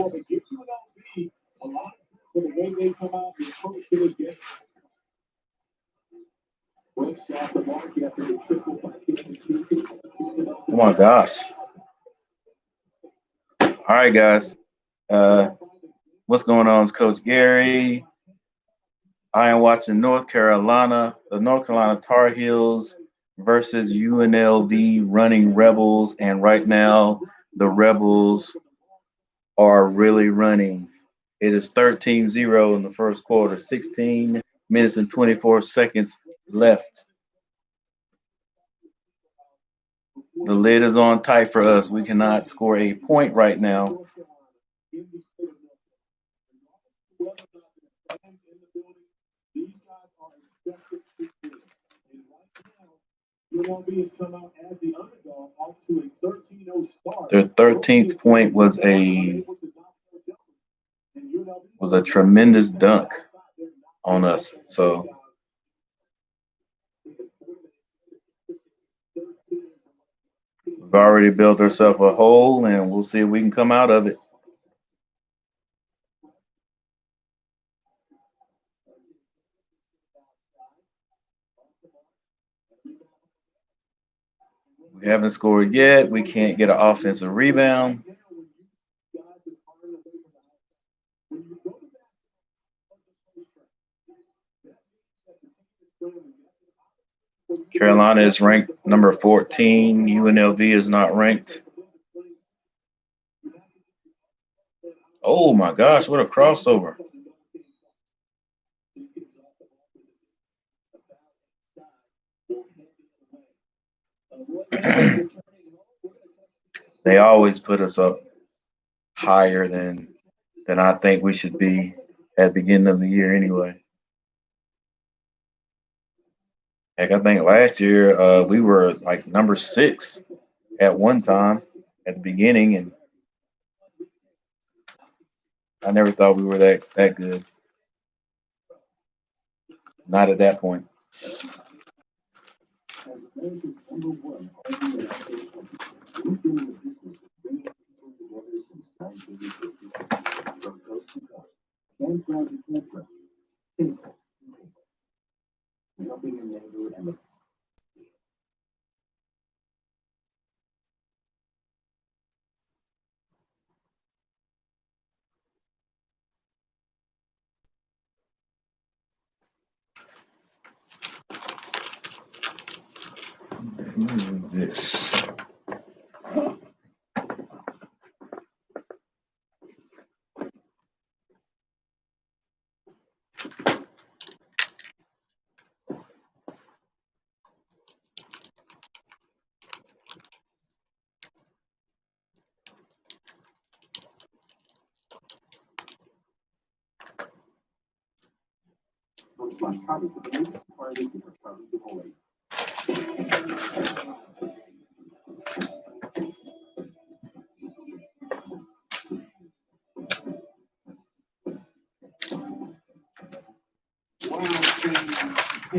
Oh my gosh. All right, guys. What's going on? It's Coach Gary. I am watching North Carolina, the North Carolina Tar Heels versus UNLV running Rebels. And right now, the Rebels are really running. It is 13-0 in the first quarter, 16 minutes and 24 seconds left. The lid is on tight for us. We cannot score a point right now. Their 13th point was a tremendous dunk on us. So we've already built ourselves a hole, and we'll see if we can come out of it. We haven't scored yet. We can't get an offensive rebound. Carolina is ranked number 14. UNLV is not ranked. Oh my gosh, what a crossover. They always put us up higher than I think we should be at the beginning of the year anyway. Heck, I think last year we were like number 6 at one time at the beginning, and I never thought we were that good. Not at that point. This.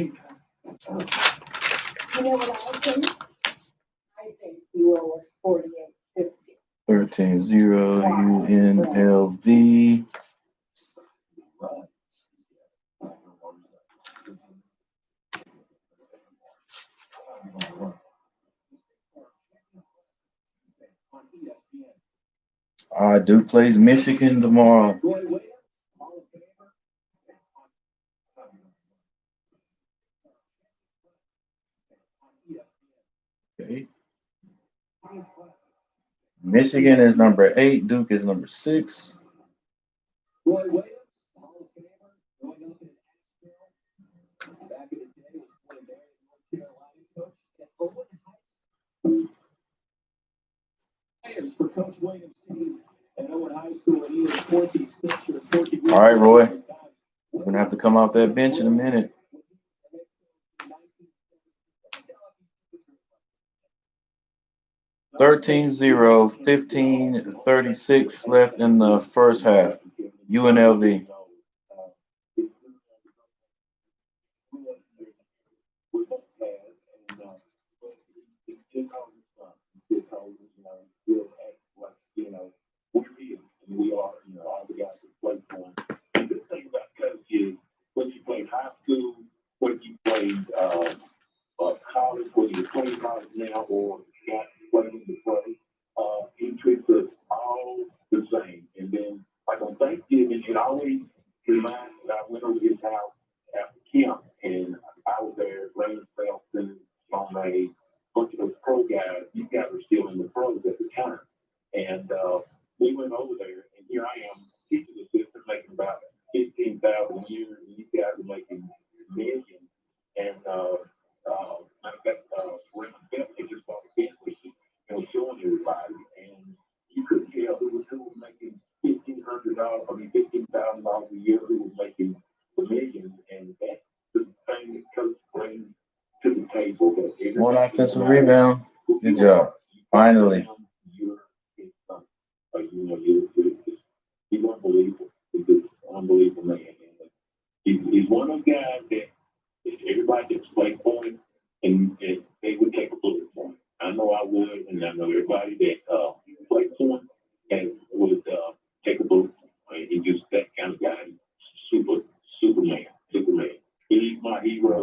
You know what I think? I think you owe us 48.50. 13-0 UNLV. Duke plays Michigan tomorrow. Okay. Michigan is number 8. Duke is number 6. All right, Roy. We're going to have to come off that bench in a minute. (13-0), 15:36 left in the first half. UNLV. One offensive rebound. Good job. Finally.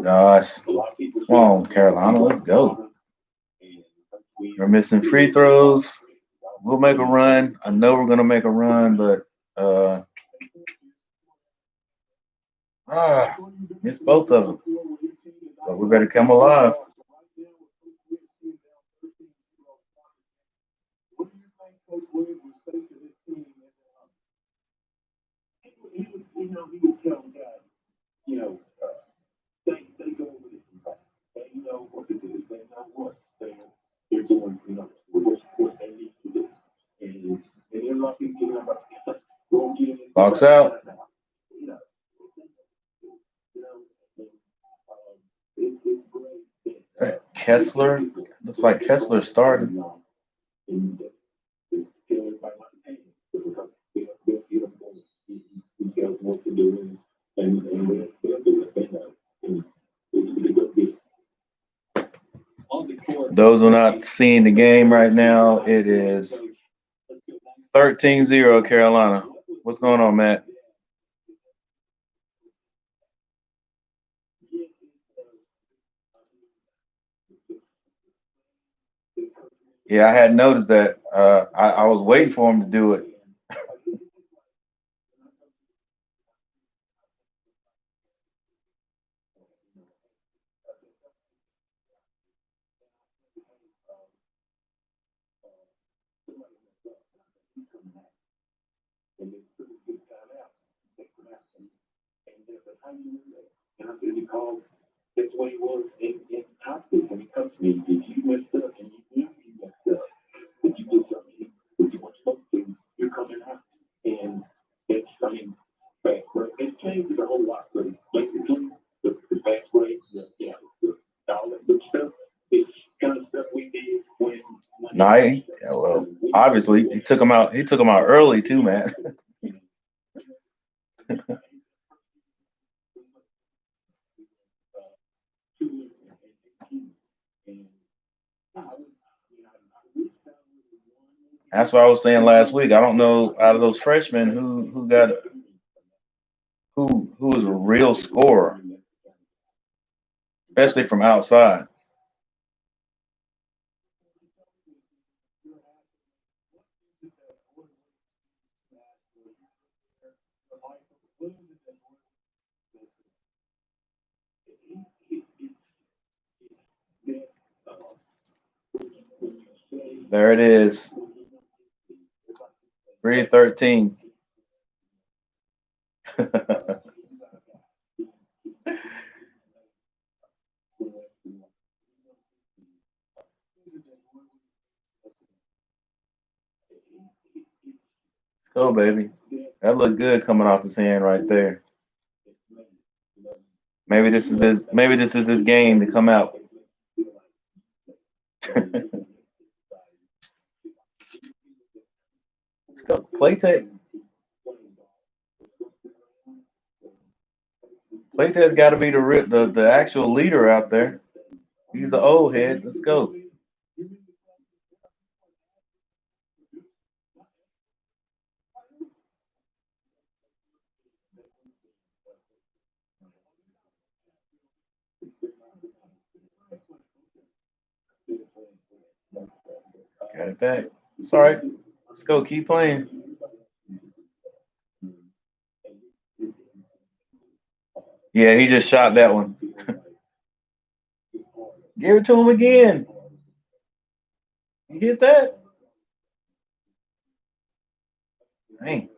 Gosh. Come on, Carolina. Let's go. We're missing free throws. We'll make a run. I know we're gonna make a run, but uh missed both of them. But we better come alive. Box out. Is that Kessler? Looks like Kessler started. Those who are not seeing the game right now, it is 13-0 Carolina. What's going on, Matt? Yeah, I had noticed that. I was waiting for him to do it. Nah, well, obviously he took him out. He took him out early too, man. That's what I was saying last week. I don't know out of those freshmen who is a real scorer, especially from outside. There it is. 3-13. Let's go, baby. That looked good coming off his hand right there. Maybe this is his game to come out. Let's go. Play tape. Play tape's got to be the actual leader out there. He's the old head. Let's go. Got it back. It's all right. Let's go. Keep playing. Yeah, he just shot that one. Give it to him again. You hit that? Dang.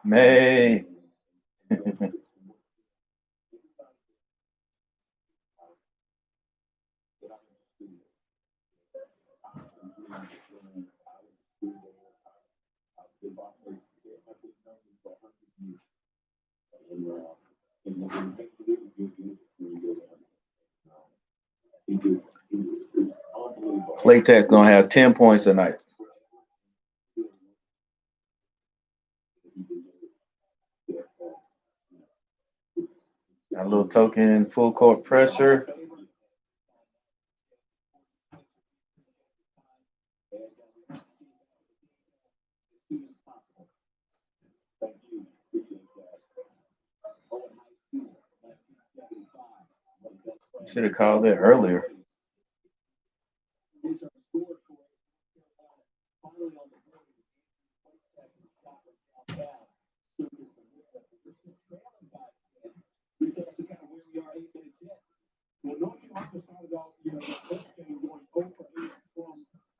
May. Playtech's gonna have 10 points tonight. Got a little token full court pressure. Should have called it earlier.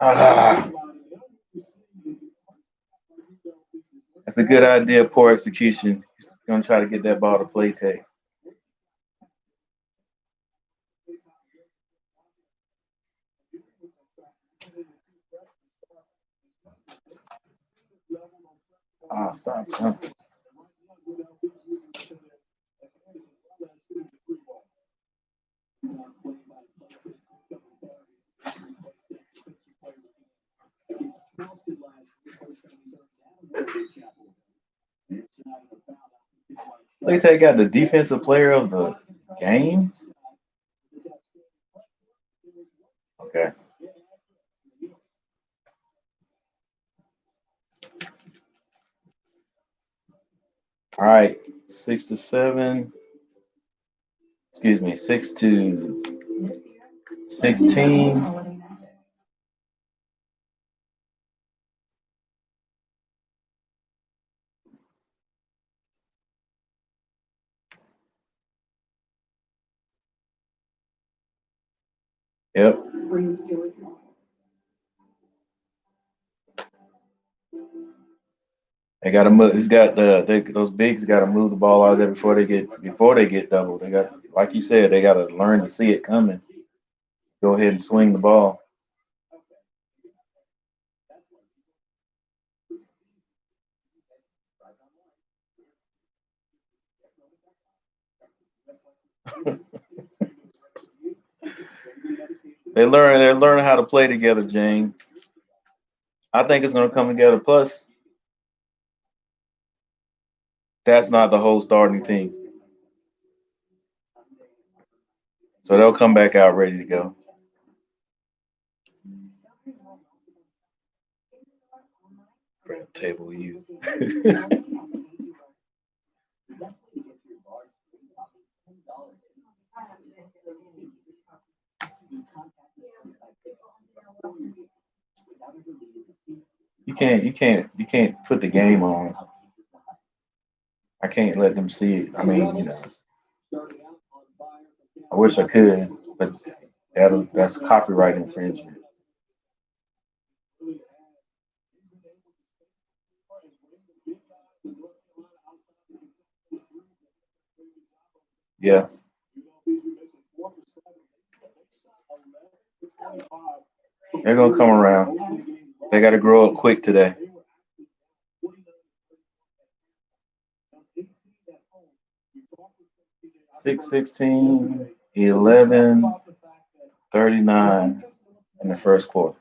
Ah, that's a good idea. Poor execution. He's gonna try to get that ball to Playtech. Ah, stop. Playtech got the defensive player of the game. Okay. All right. 6-7. Excuse me. 6-16. Yep. They got to move. He's got those bigs got to move the ball out there before they get double. They got, like you said, they got to learn to see it coming. Go ahead and swing the ball. They're learning how to play together, Jane. I think it's gonna come together. Plus, that's not the whole starting team. So they'll come back out ready to go. Grab table you. You can't put the game on. I can't let them see it. I mean, I wish I could, but that's copyright infringement. Yeah, they're gonna come around. They got to grow up quick today. 6-16, 11-39 in the first quarter.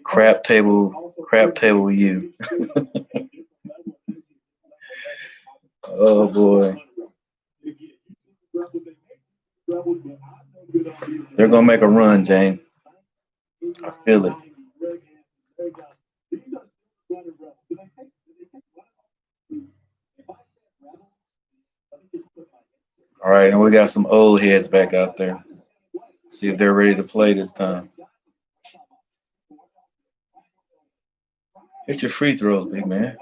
Crap table you. Oh boy. They're gonna make a run, Jane. I feel it. All right, and we got some old heads back out there. See if they're ready to play this time. Hit your free throws, big man.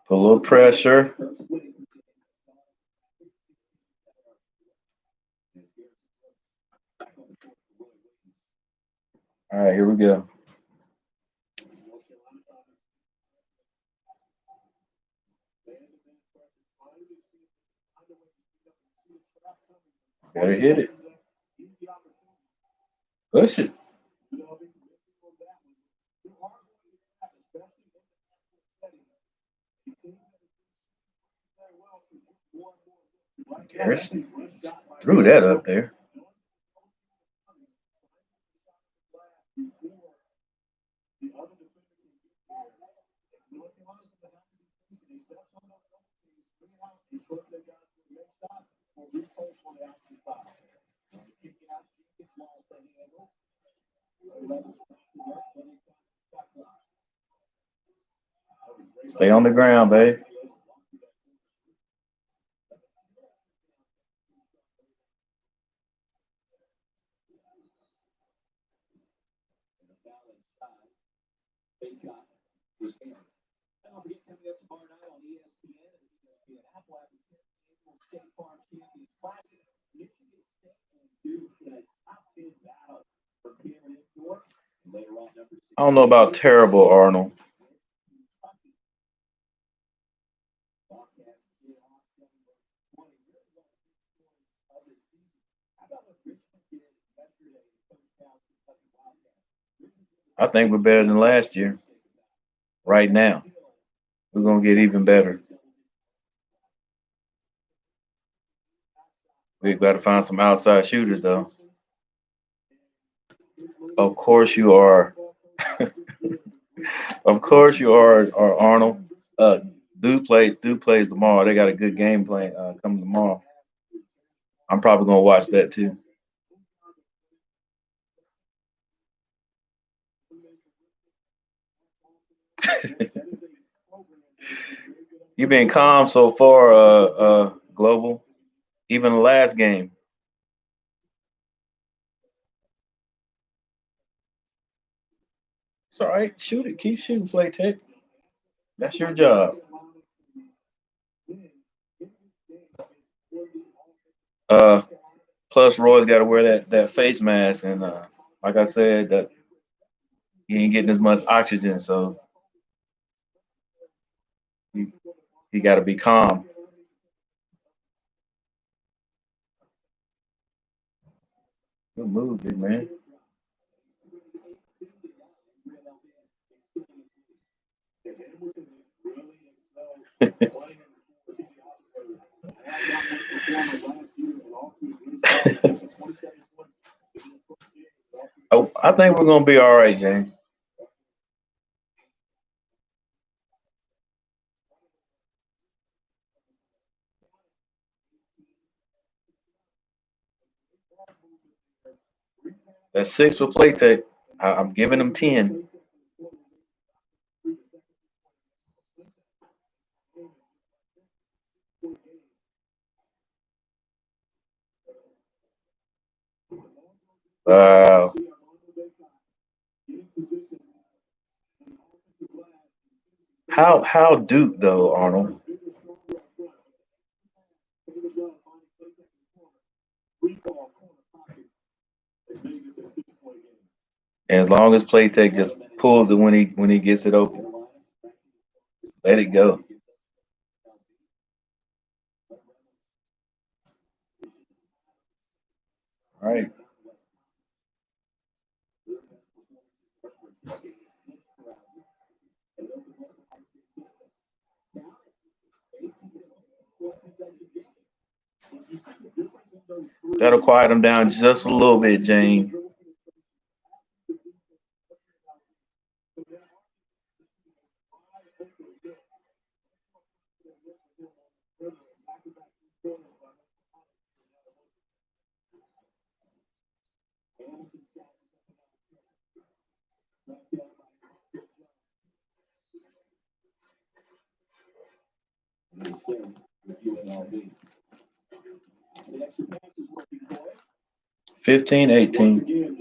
Put a little pressure. All right, here we go. Better hit it. Push it. Garrison threw that up there. Stay on the ground, babe. I don't know about terrible, Arnold. I think we're better than last year. Right now, we're gonna get even better. We've got to find some outside shooters, though. Of course you are. Of course you are Arnold. Uh, Duke plays tomorrow. They got a good game plan coming tomorrow. I'm probably gonna watch that too. You've been calm so far, Global. Even the last game. It's all right. Shoot it. Keep shooting, Play Tech. That's your job. Uh, Plus, Roy's got to wear that face mask, and like I said, that he ain't getting as much oxygen, so he, he got to be calm. Good move, big man. Oh, I think we're gonna be all right, James. That's six for play tech. I'm giving them 10. Wow. How Duke though, Arnold? As long as Playtech just pulls it when he gets it open, let it go. All right. That'll quiet him down just a little bit, Jane. 15, 18.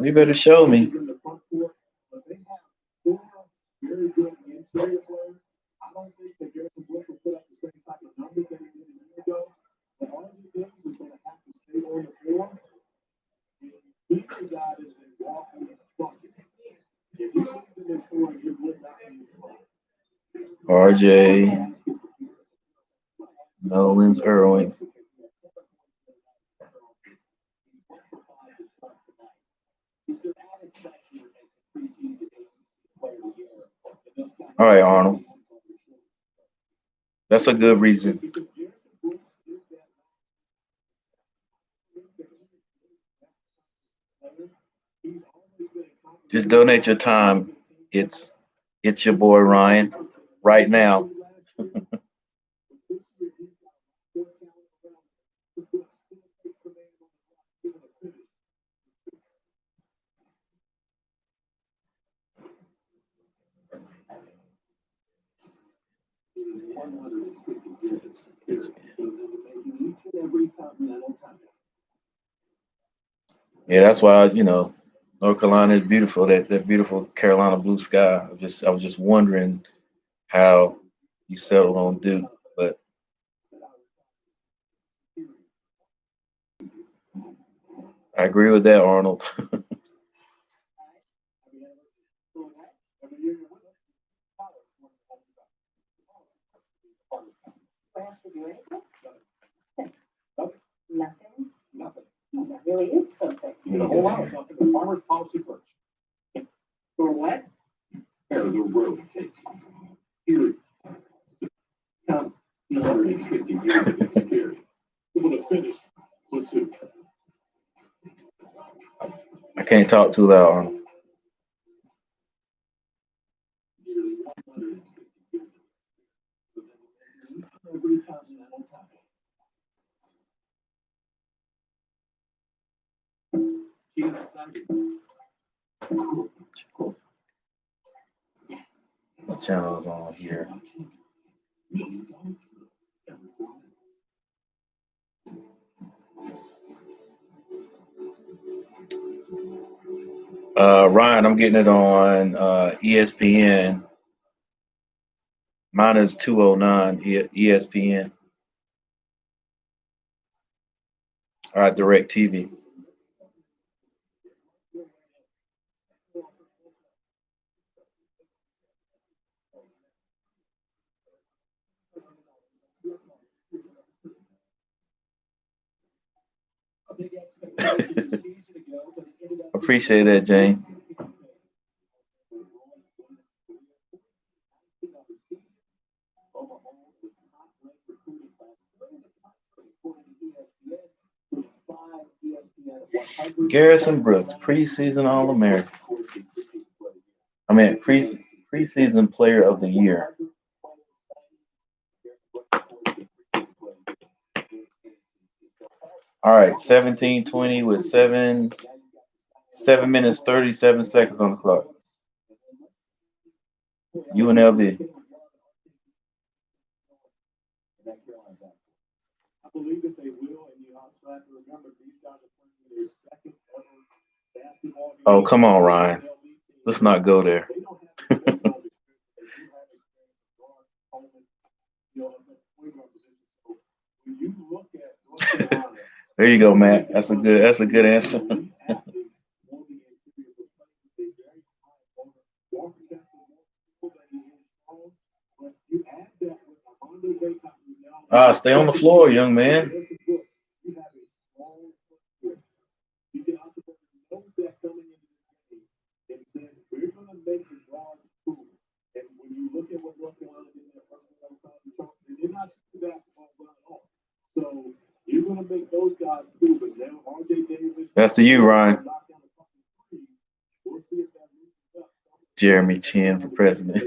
You better show me. RJ, Nolens Irwin. All right, Arnold. That's a good reason. Just donate your time. It's it's your boy Ryan right now. Yeah, that's why North Carolina is beautiful. That beautiful Carolina blue sky. I was just wondering how you settled on Duke, but I agree with that, Arnold. Do I have to do anything? Nothing? Oh, that really is something. You know, For what? I can't talk too loud, Arnold. What channel is on here? Ryan, I'm getting it on ESPN. Mine is 209 ESPN. All right, Direct TV. Appreciate that, James. Garrison Brooks, preseason All American. I mean, preseason Player of the Year. All right, 17-20 with 7 minutes 37 seconds on the clock. UNLV. Oh, come on, Ryan. Let's not go there. There you go, Matt. That's a good answer. Stay on the floor, young man. That's to you, Ryan. Jeremy Chin for president.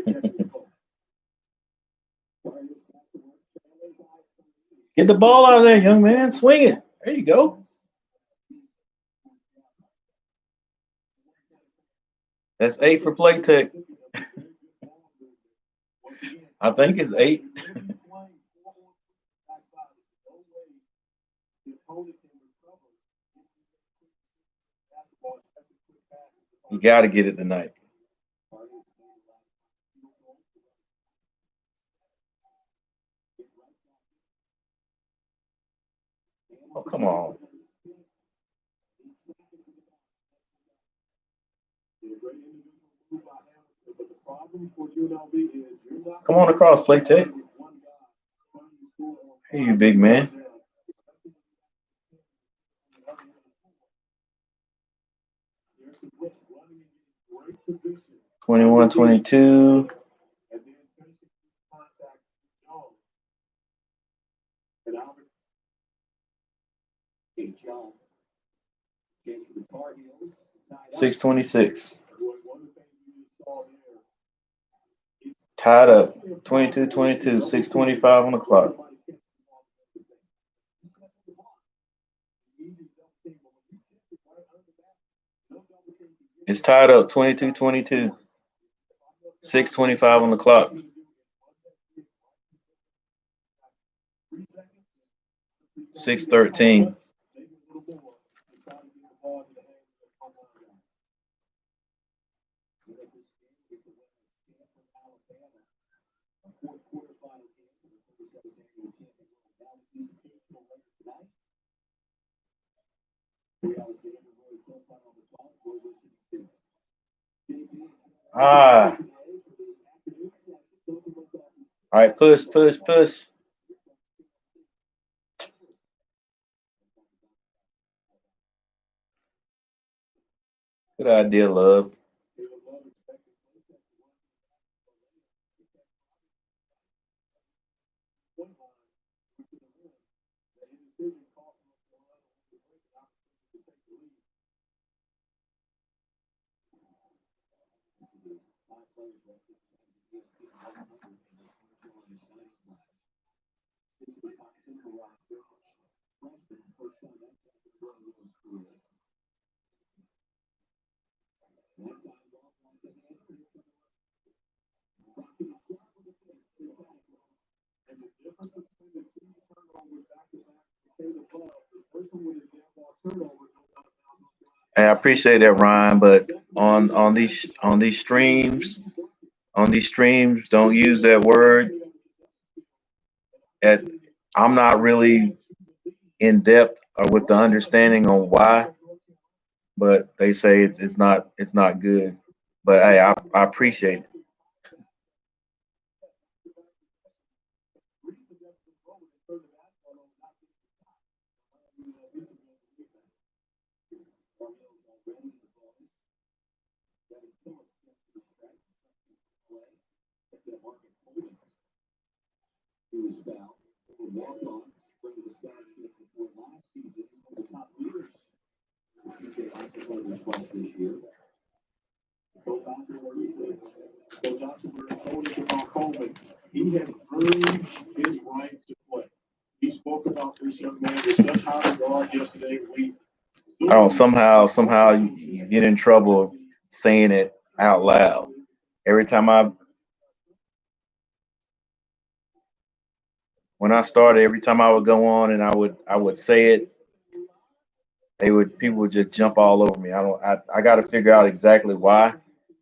Get the ball out of there, young man. Swing it. There you go. That's 8 for play tech. I think it's 8. You got to get it tonight. Oh, come on. Come on across, play tech. Hey, you big man. 21-22. Six 26. Tied up. 22-22. 6:25 on the clock. It's tied up. 22-22. 6:25 on the clock. Six 13. Ah. All right, push, push, push. Good idea, love. Hey, I appreciate that, Ryan. But on these streams, don't use that word. At I'm not really in depth or with the understanding on why, but they say it's not good. But hey, I appreciate it. I don't somehow you get in trouble saying it out loud. Every time I when I started, every time I would go on and I would say it, they would people would just jump all over me. I got to figure out exactly why,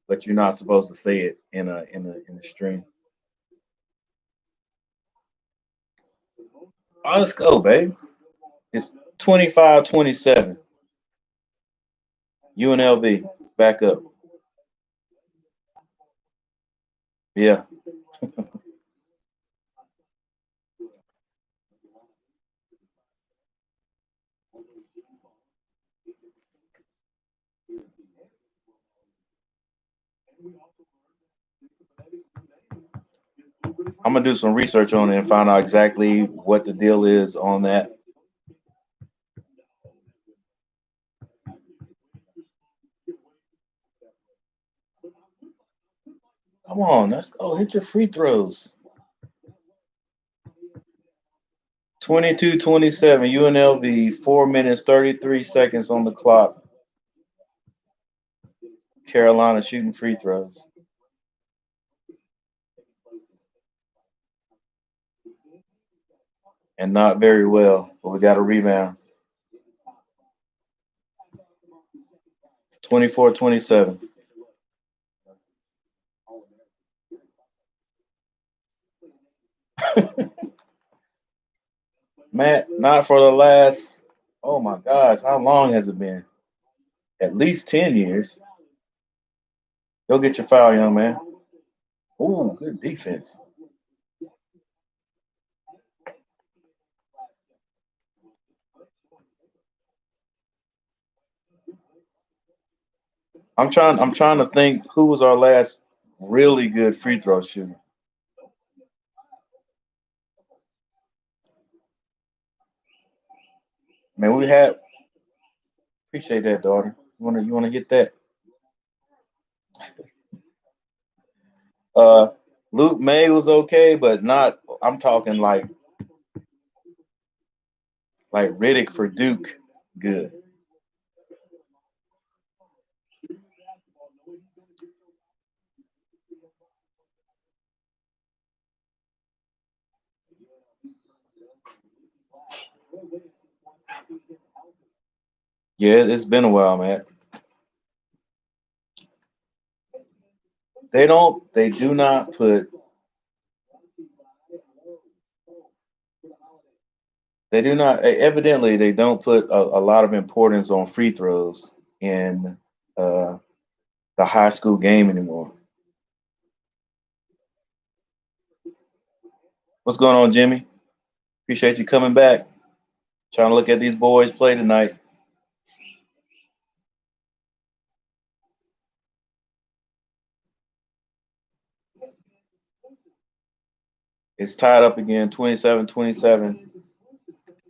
but you're not supposed to say it in a stream. Oh, let's go, babe. It's 25-27. UNLV back up. Yeah, I'm gonna do some research on it and find out exactly what the deal is on that. Come on, let's go. Hit your free throws. 22-27, UNLV, 4 minutes, 33 seconds on the clock. Carolina shooting free throws. And not very well, but we got a rebound. 24-27. Matt, not for the last, oh my gosh, how long has it been? At least 10 years. Go get your foul, young man. Ooh, good defense. I'm trying to think who was our last really good free throw shooter. Man, we had appreciate that, daughter. You wanna hit that? Uh Luke May was okay, but not I'm talking like Riddick for Duke. Good. Yeah, it's been a while, man. They do not put they do not evidently they don't put a lot of importance on free throws in uh the high school game anymore. What's going on, Jimmy? Appreciate you coming back. Trying to look at these boys play tonight. It's tied up again, 27-27.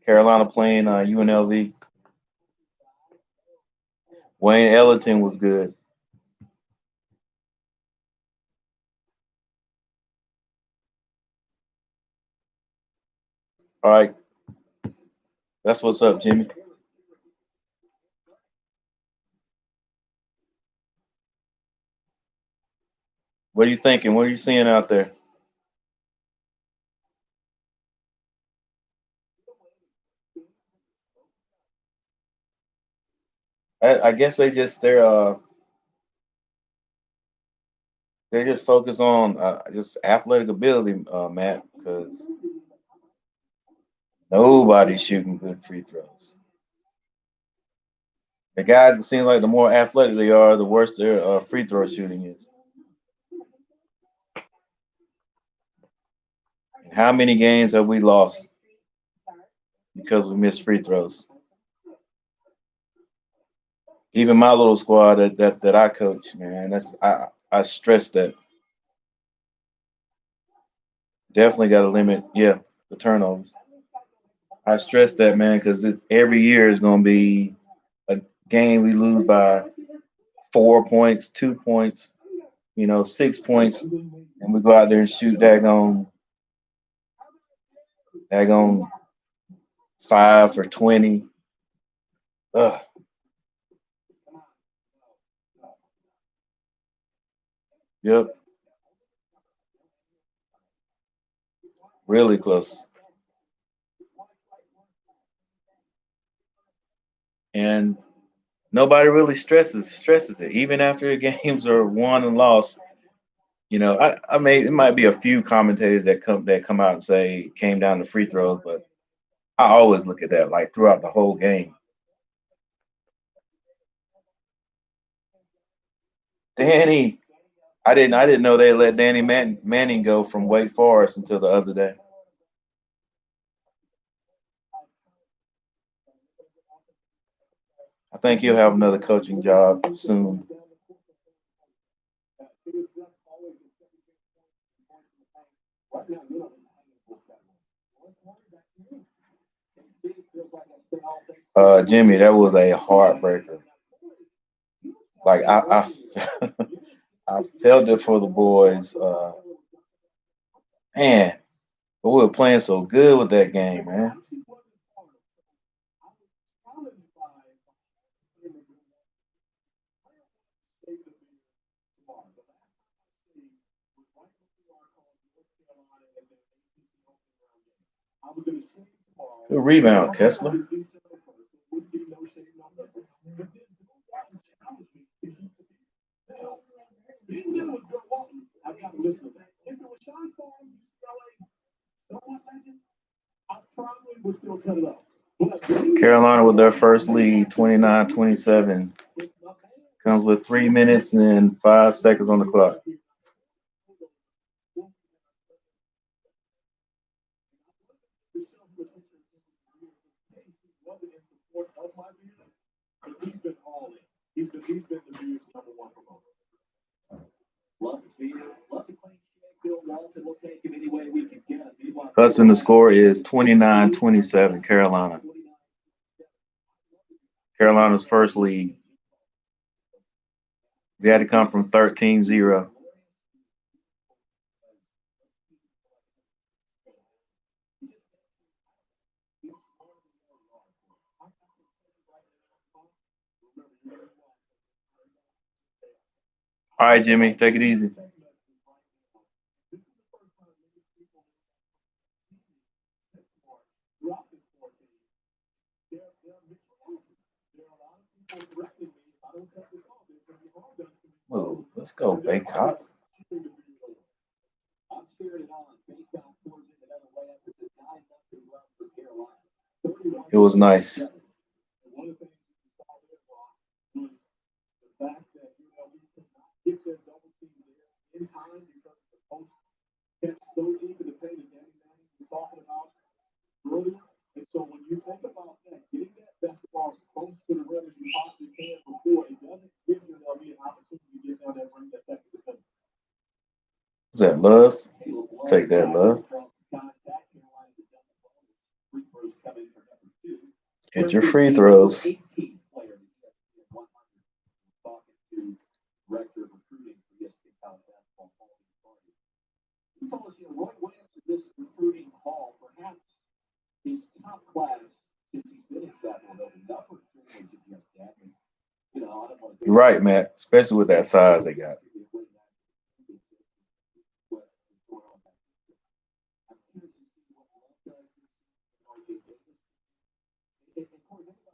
Carolina playing UNLV. Wayne Ellington was good. All right, that's what's up, Jimmy. What are you thinking? What are you seeing out there? I guess they're just focused on just athletic ability, Matt, because nobody's shooting good free throws. The guys, it seems like the more athletic they are, the worse their free throw shooting is. And how many games have we lost because we missed free throws? Even my little squad that I coach, man, I stress that. Definitely got to limit, yeah, the turnovers. I stress that, man, because every year is going to be a game we lose by 4 points, 2 points, 6 points, and we go out there and shoot daggone 5 for 20. Ugh, yep, really close. And nobody really stresses it, even after the games are won and lost. I may it might be a few commentators that come out and say it came down to free throws, but I always look at that like throughout the whole game. Danny, I didn't know they let Danny Manning go from Wake Forest until the other day. I think he'll have another coaching job soon. Jimmy, that was a heartbreaker. Like I I felt it for the boys. Man, But we were playing so good with that game, man. Good rebound, Kessler. Carolina with their first lead, 29-27. Comes with 3 minutes and 5 seconds on the clock. Hudson, the score is 29-27, Carolina. Carolina's first lead. They had to come from 13-0. All right, Jimmy, take it easy. Oh, let's go, Baycott. It was nice. Was that love? Take that, love. Hit your free throws. You're right, Matt. Especially with that size they got.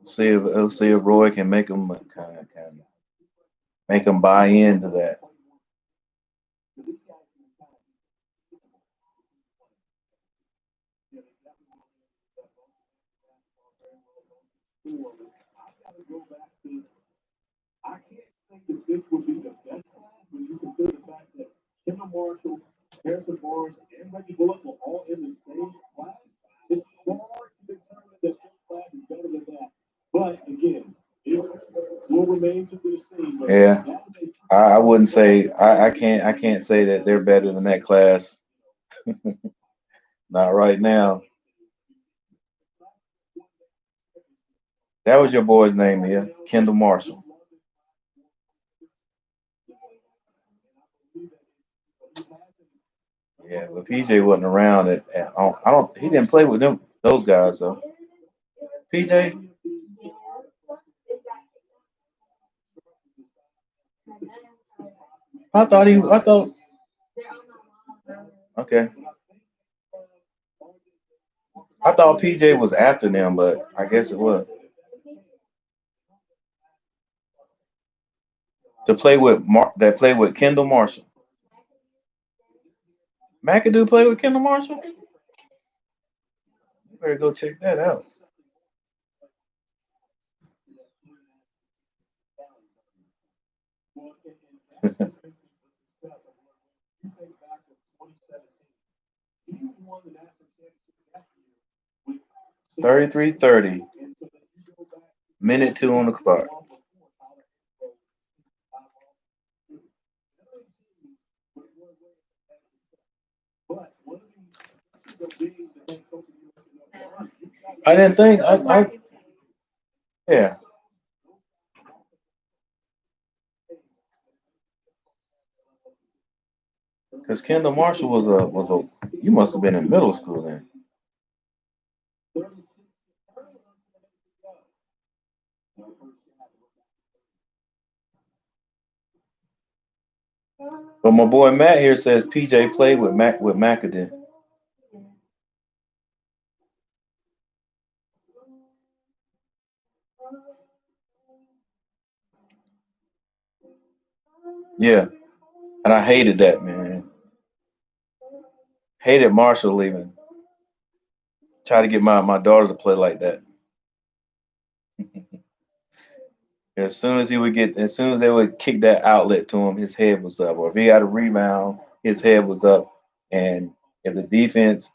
See if Roy can make them kind of make them buy into that. Yeah, I wouldn't say I can't say that they're better than that class. Not right now. That was your boy's name, yeah, Kendall Marshall. Yeah, but PJ wasn't around I don't. He didn't play with them those guys though. PJ, I thought okay. I thought PJ was after them, but I guess it was to play with that played with Kendall Marshall. McAdoo played with Kendall Marshall. You better go check that out. Yeah. 33-30. Minute two on the clock. I didn't think I yeah, because Kendall Marshall was a You must have been in middle school then. But my boy Matt here says PJ played with McAdoo. Yeah, and I hated that, man. Hated Marshall leaving. Try to get my daughter to play like that. As soon as they would kick that outlet to him, his head was up. Or if he had a rebound, his head was up. And if the defense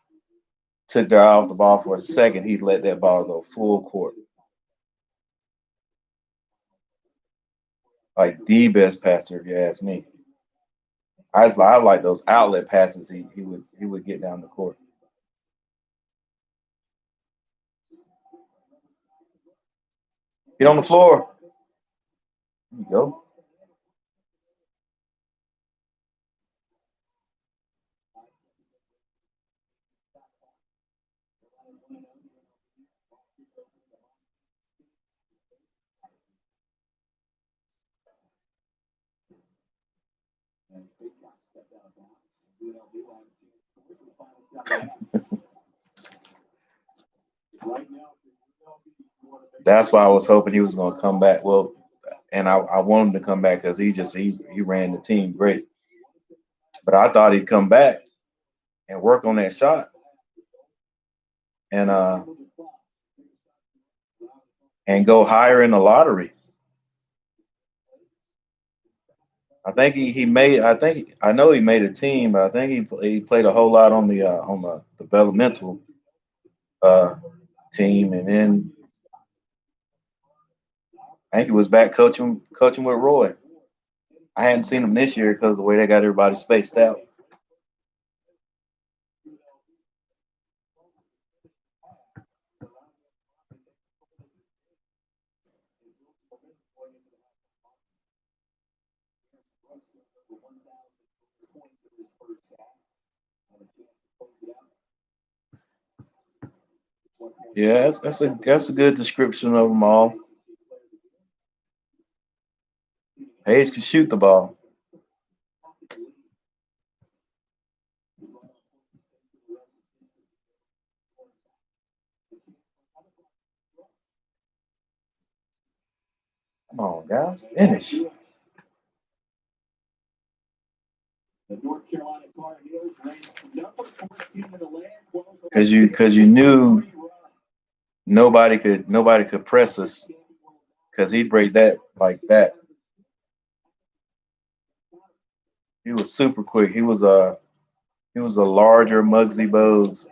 took their eye off the ball for a second, he'd let that ball go full court. Like the best passer, if you ask me. I like those outlet passes. He would get down the court. Get on the floor. There you go. That's why I was hoping he was going to come back. Well, and I want him to come back because he ran the team great. But I thought he'd come back and work on that shot and and go higher in the lottery. I know he made a team, but I think he played a whole lot on the developmental uh, team, and then I think he was back coaching with Roy. I hadn't seen him this year because of the way they got everybody spaced out. Yeah, that's a good description of them all. Hayes can shoot the ball. Come on, guys, finish. Because you knew nobody could press us because he'd break that like that. He was super quick. He was a larger Muggsy Bogues.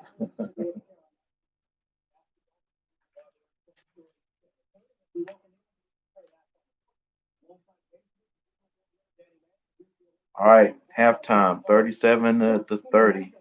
All right, halftime, 37 to 30.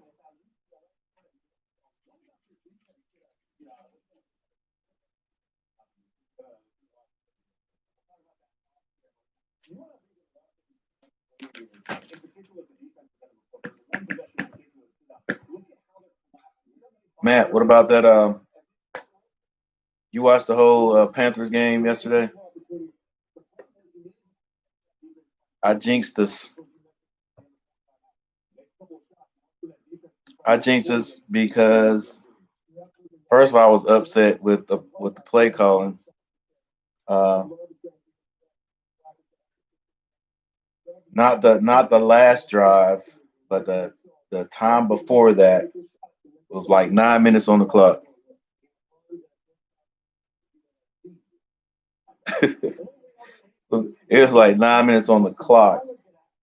Matt, what about that? You watched the whole Panthers game yesterday? I jinxed us. I jinxed us because first of all, I was upset with the play calling. Uh, not the last drive, but the time before that was like 9 minutes on the clock. It was like 9 minutes on the clock,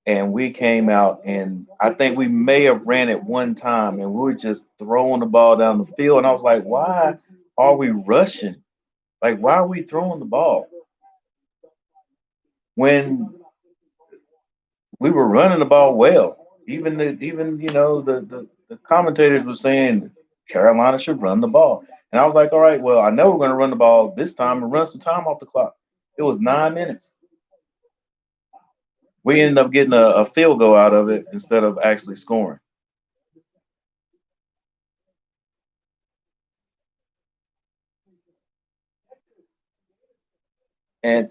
and we came out, and I think we may have ran it one time, and we were just throwing the ball down the field, and I was like, why are we rushing? Like, why are we throwing the ball when we were running the ball well? Even the commentators were saying Carolina should run the ball, and I was like, all right, well, I know we're going to run the ball this time and run some time off the clock. It was 9 minutes. We ended up getting a field goal out of it instead of actually scoring. And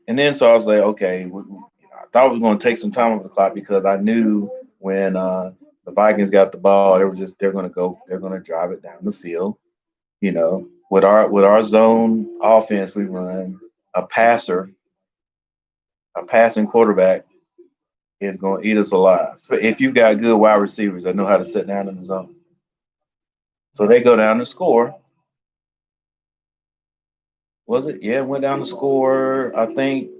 then so I was like, okay, I thought it was going to take some time off the clock because I knew when the Vikings got the ball, they're going to drive it down the field. You know, with our zone offense, we run a passer, a passing quarterback is going to eat us alive. So if you've got good wide receivers that know how to sit down in the zone, so they go down to score. Was it? Yeah, went down to score. I think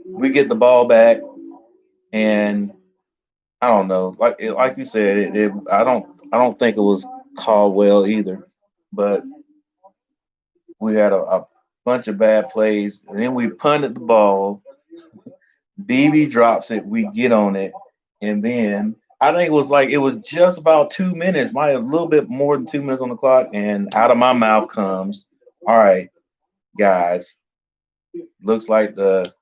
we get the ball back, and I don't know. Like you said, I don't think it was called well either. But we had a bunch of bad plays, and then we punted the ball. BB drops it, we get on it, and then I think it was just about 2 minutes, might have a little bit more than 2 minutes on the clock, and out of my mouth comes, "All right, guys, looks like the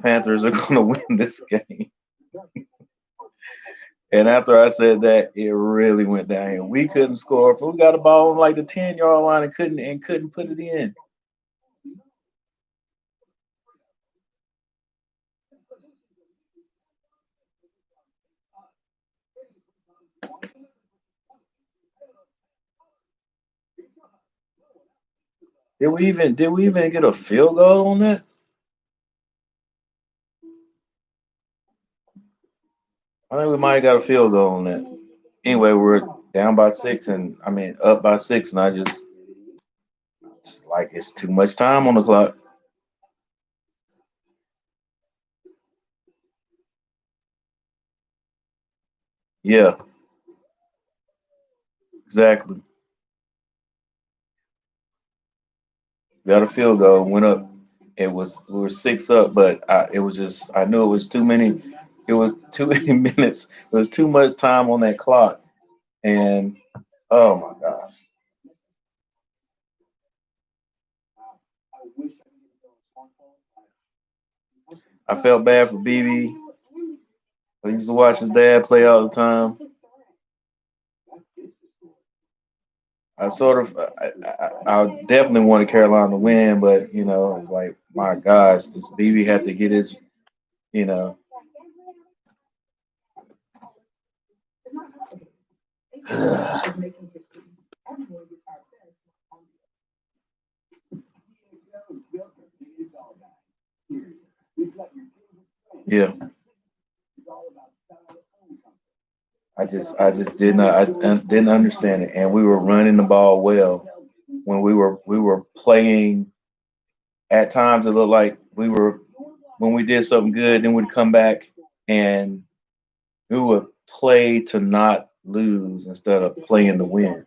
Panthers are going to win this game." And after I said that, it really went downhill. We couldn't score. If we got a ball on like the 10-yard line and couldn't put it in. Did we even get a field goal on that? I think we might have got a field goal on that. Anyway, we're down by six, and I mean up by six, and it's like it's too much time on the clock. Yeah, exactly. Got a field goal, went up. We were six up, but it was just I knew it was too many. It was too many minutes. It was too much time on that clock, and oh my gosh, I felt bad for BB. I used to watch his dad play all the time. I sort of, I definitely wanted Carolina to win, but like my gosh, this BB had to get his, you know, yeah. I just didn't understand it, and we were running the ball well when we were playing. At times, it looked like we were when we did something good, then we'd come back and we would play to not lose instead of playing to win.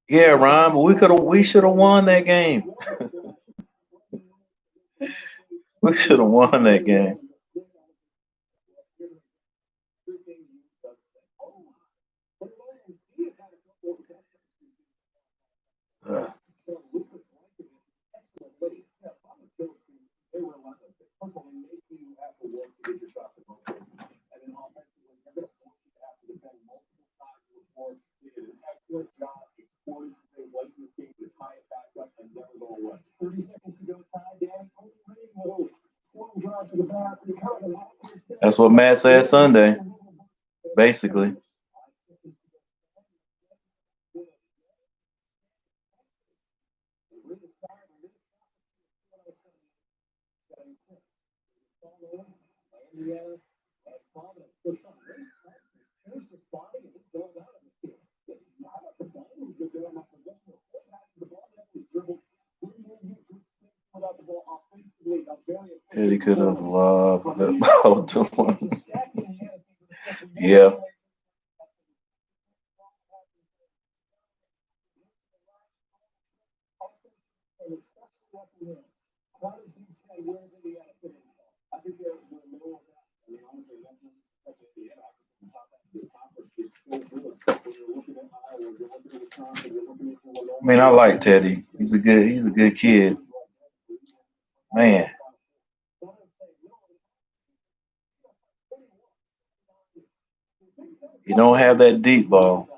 Yeah, Ron, but we should have won that game. We should have won that game. Ugh. That's what Matt said Sunday, basically. Teddy could have loved the ball to him. Yeah. I mean, I like Teddy. He's a good kid. Man, You don't have that deep ball.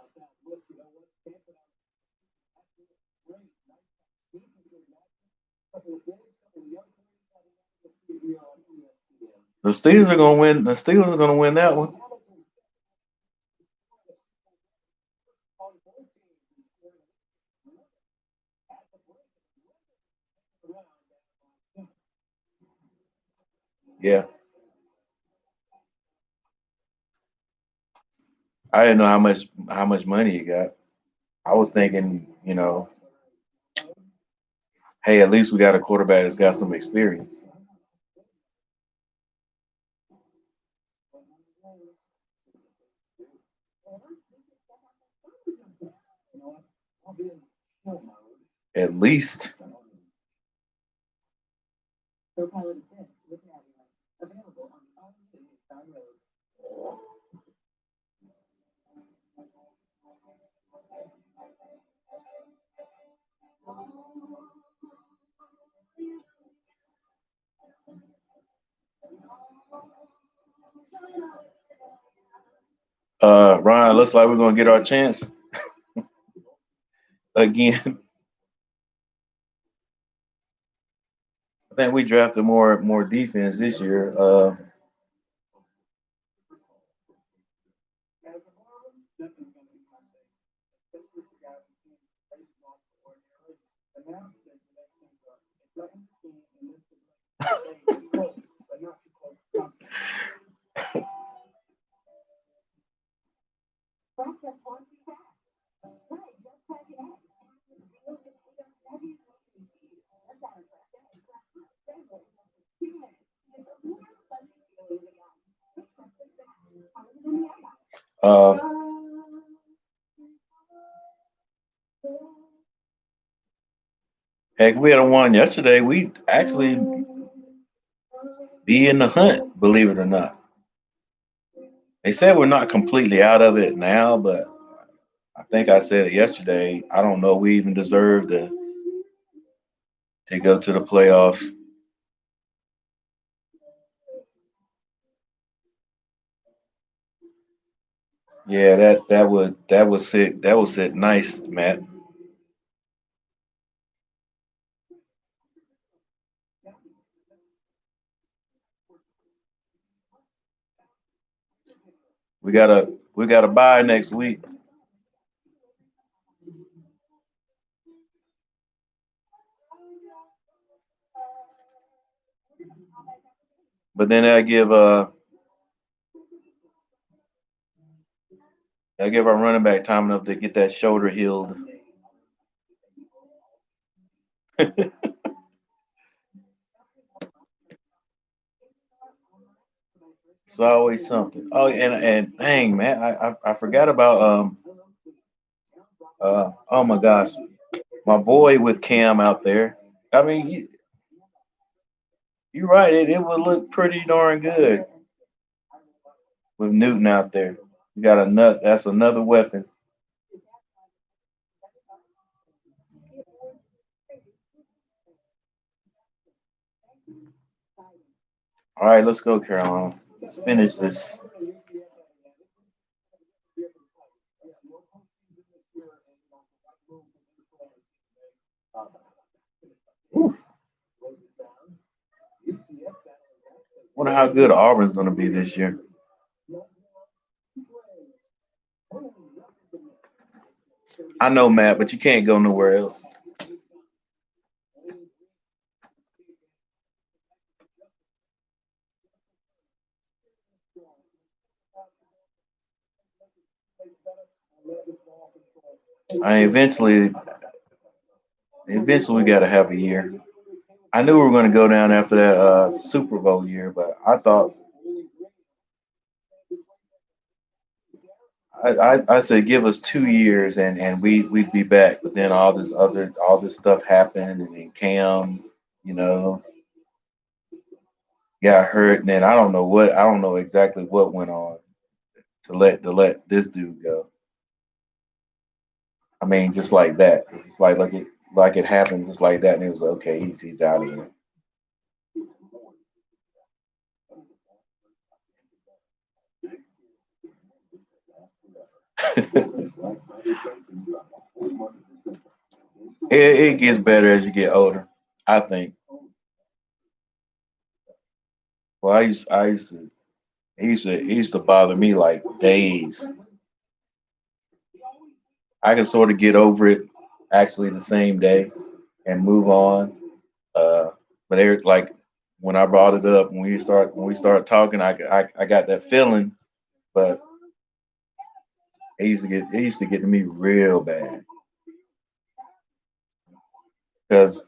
The Steelers are gonna win. The Steelers are gonna win that one. Yeah, I didn't know how much money you got. I was thinking, hey, at least we got a quarterback that's got some experience. At least. Ryan, looks like we're gonna get our chance again. I think we drafted more defense this year. Uh, Heck, we had a one yesterday. We actually be in the hunt, believe it or not. They said we're not completely out of it now, but I think I said it yesterday. I don't know. We even deserve to go to the playoffs. Yeah, that would sit nice, Matt. We got a bye next week, but then I give our running back time enough to get that shoulder healed. It's always something. Oh, and dang man, I forgot about oh my gosh, my boy with Cam out there. I mean, you're right. It would look pretty darn good with Newton out there. You got a nut. That's another weapon. All right, let's go, Carolina. Let's finish this. Whew. Wonder how good Auburn's going to be this year. I know, Matt, but you can't go nowhere else. I mean, eventually we got to have a year. I knew we were going to go down after that Super Bowl year, but I said give us 2 years and we'd be back. But then all this stuff happened, and then Cam, you know, got hurt, and then I don't know exactly what went on to let this dude go. I mean, just like that. It's like it happened just like that, and it was okay. He's out of here. it gets better as you get older. I think. Well, it used to bother me like days. I can sort of get over it actually the same day and move on. But they like when I brought it up when we start talking, I got that feeling, but it used to get to me real bad because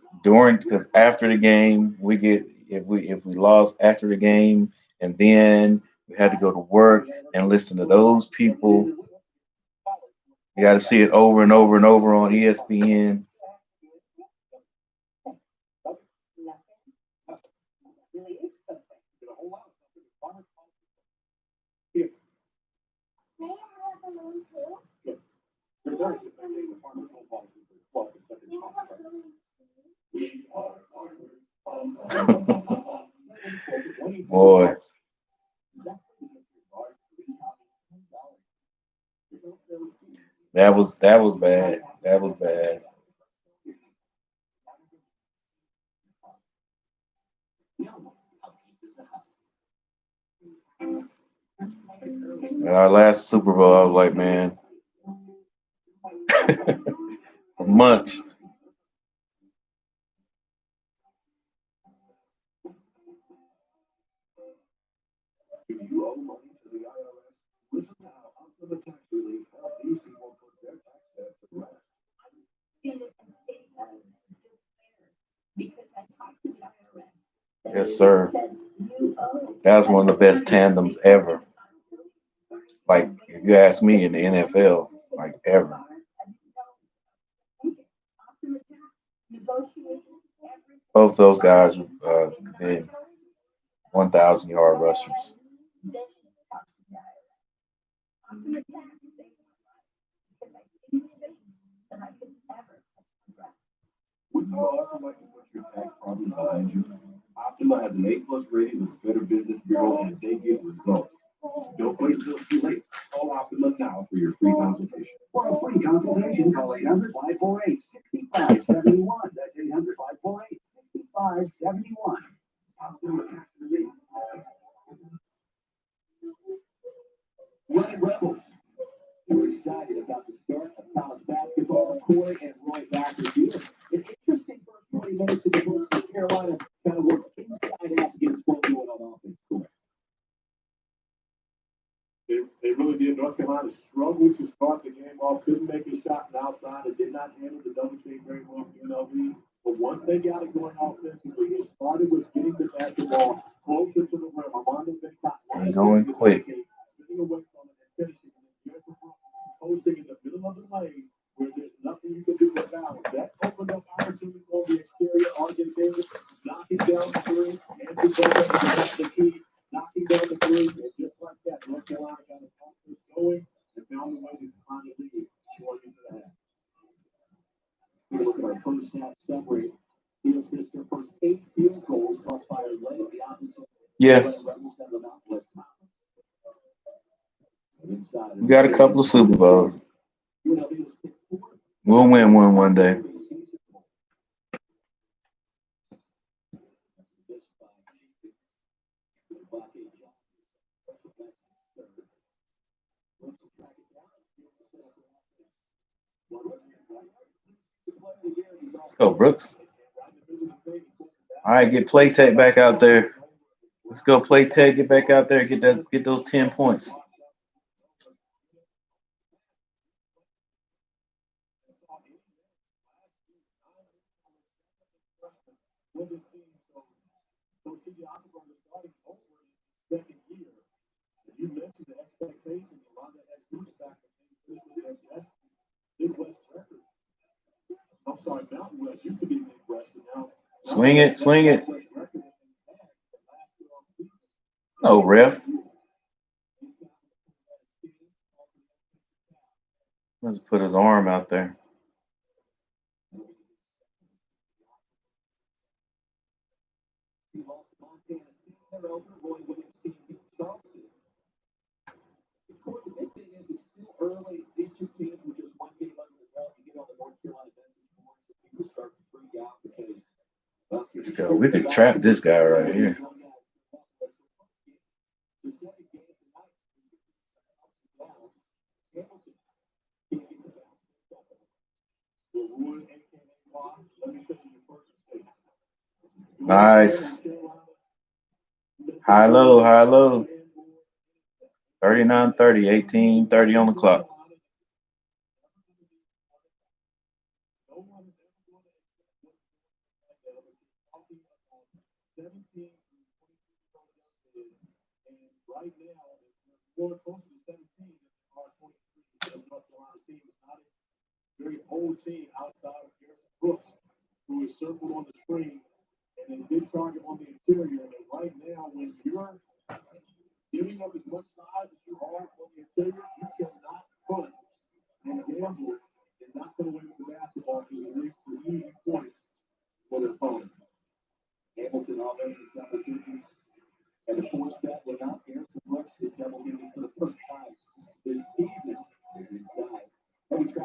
after the game we get if we lost after the game and then we had to go to work and listen to those people. You got to see it over and over and over on ESPN. Boy, that was bad. That was bad. In our last Super Bowl, I was like, man, for months. Yes, sir. That was one of the best tandems ever. Like, if you ask me in the NFL, like ever. Both those guys been 1,000-yard rushers. And going quick. Yeah, we got a couple of Super Bowls. We'll win one day. Let's go, Brooks. All right, get play tech back out there. Let's go play tech. Get back out there. Get those 10 points. Swing it, swing it. No ref. Let's put his arm out there. Let's go. We could trap this guy right here. Nice. High low, high low. 39-30, 18-30 on the clock.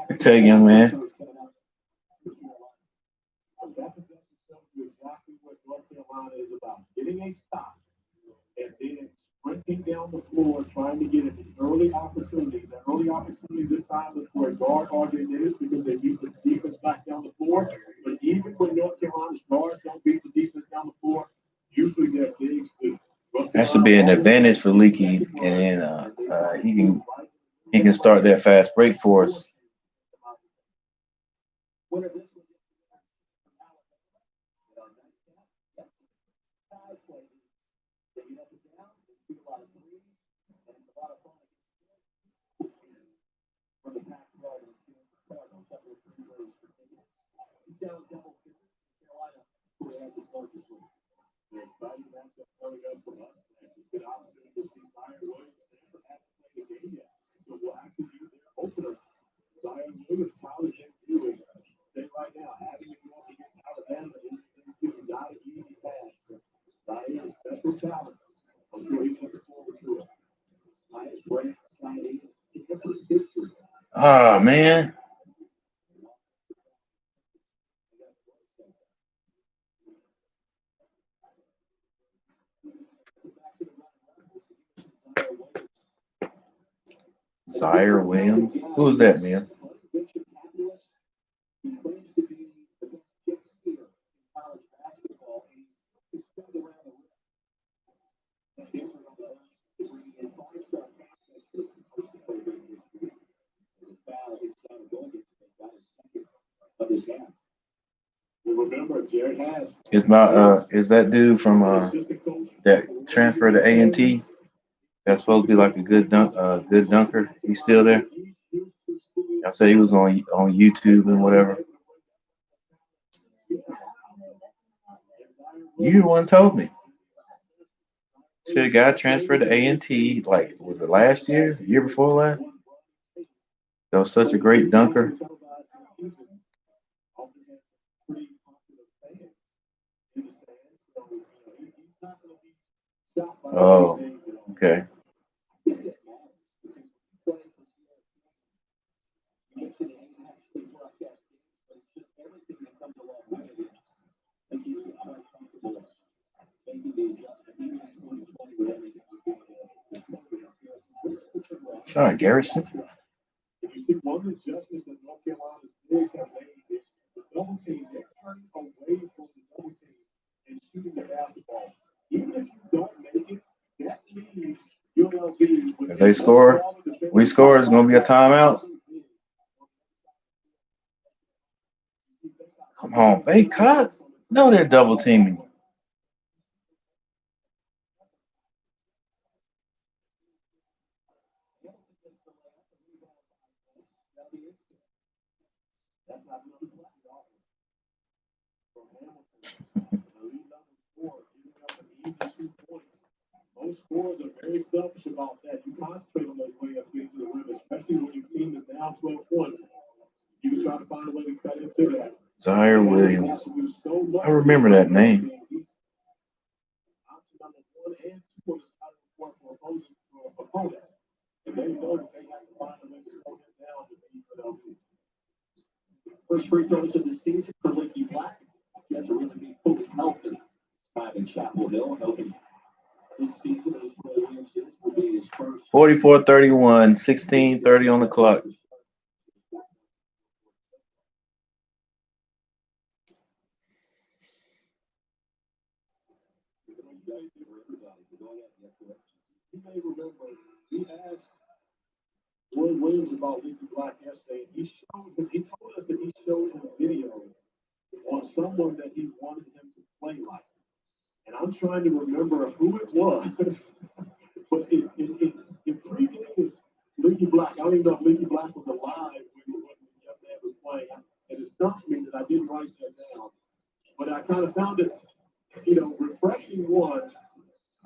I tell you, young man. That should be an advantage for Leaky, and then he can start that fast break for us. Oh man, Zaire Williams. Who's that, man? Is that dude from that transfer to A&T? That's supposed to be like a good dunker. He's still there. I said he was on YouTube and whatever. You the one told me. Shit, a guy transferred to A&T. Like, was it last year? Year before last? That was such a great dunker. Oh, okay. Sorry, Garrison. If they score, we score. It's gonna be a timeout. Come on, they cut. No, they're double teaming. Zaire Williams. I remember that name. (44-31), 16:30 on the clock.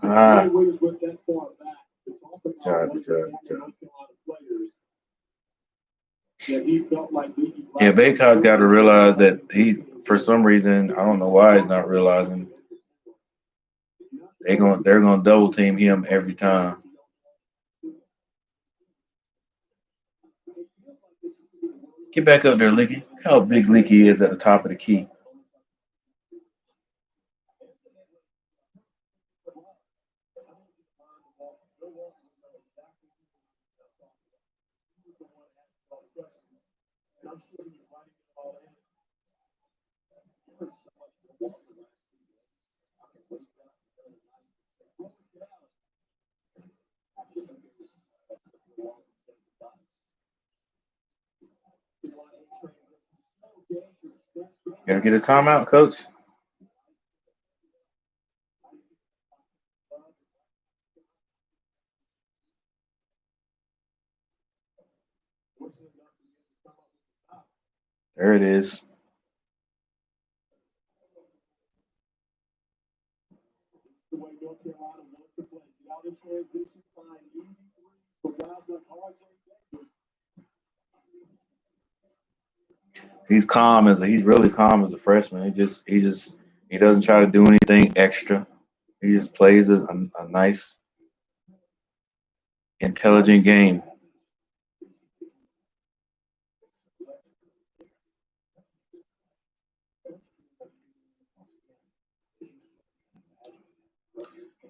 Ah, good job, good job, good job. Yeah, Baycott got to realize that he's for some reason I don't know why he's not realizing they're gonna double team him every time. Get back up there, Licky. Look how big Licky is at the top of the key. Gotta get a timeout, coach. There it is. He's really calm as a freshman. He doesn't try to do anything extra. He just plays a nice, intelligent game.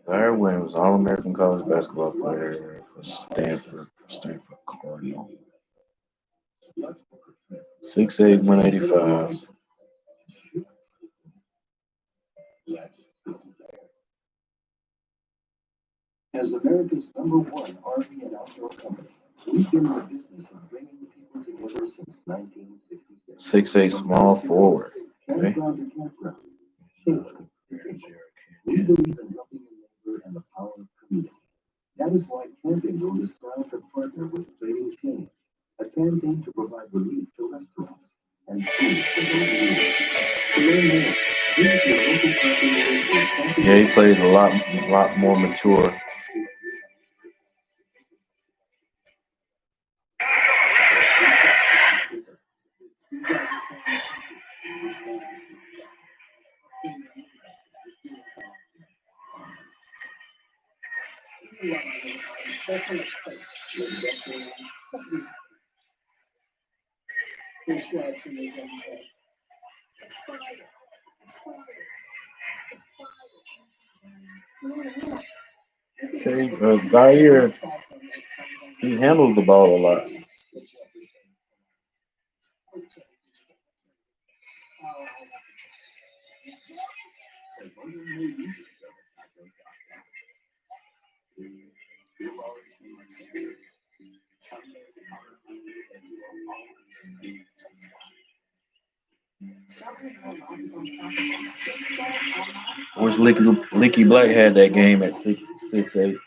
Larry Williams, All-American college basketball player for Stanford Cardinal. 6'8", 185. Six eight small forward. Okay. Yeah, he plays a lot more mature. Okay, Zaire, he handles the ball a lot. I wish Licky Black had that game at 6'8".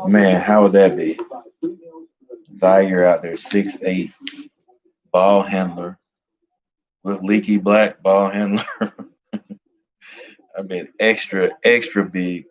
Man, how would that be? Zaire out there, 6'8", ball handler, with leaky black ball handler. I mean, extra, extra big.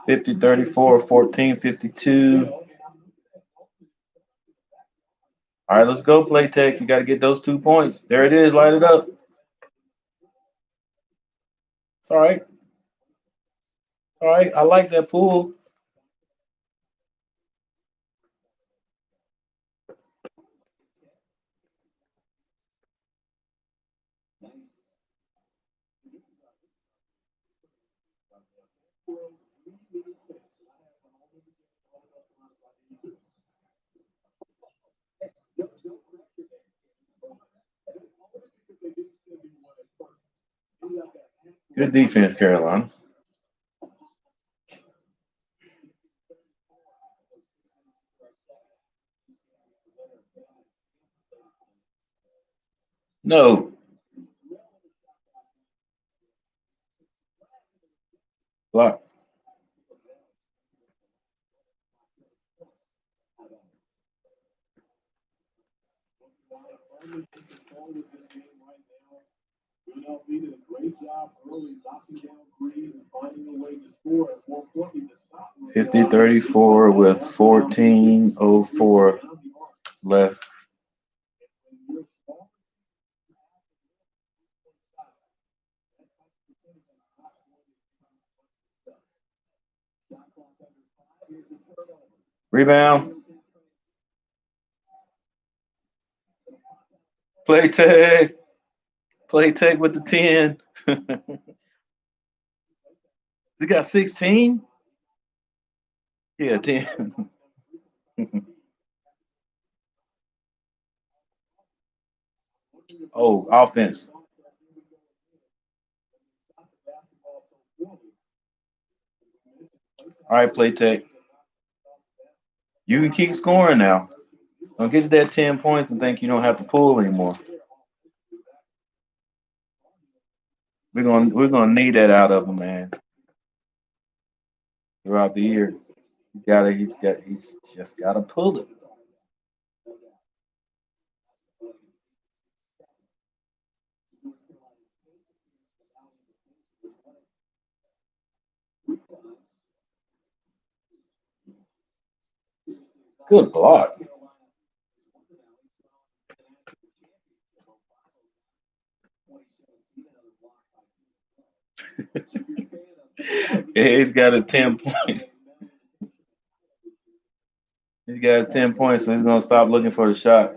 50, 34, 14, 52. All right, let's go, Play Tech. You got to get those 2 points. There it is. Light it up. It's all right. All right. I like that pool. Good defense, Carolina. No. Block. UNLV did a great job early knocking down threes and finding a way to score, and more importantly, to stop 50, 34 with 14:04 left. Rebound. Play Tech. Play Tech with the 10. He got 16? Yeah, 10. Oh, offense. All right, Play Tech. You can keep scoring now. Don't get to that 10 points and think you don't have to pull anymore. We're gonna need that out of him, man, throughout the year. He's just gotta pull it. Good block. Yeah, he's got a 10 points. He's got a 10 points, so he's gonna stop looking for the shot.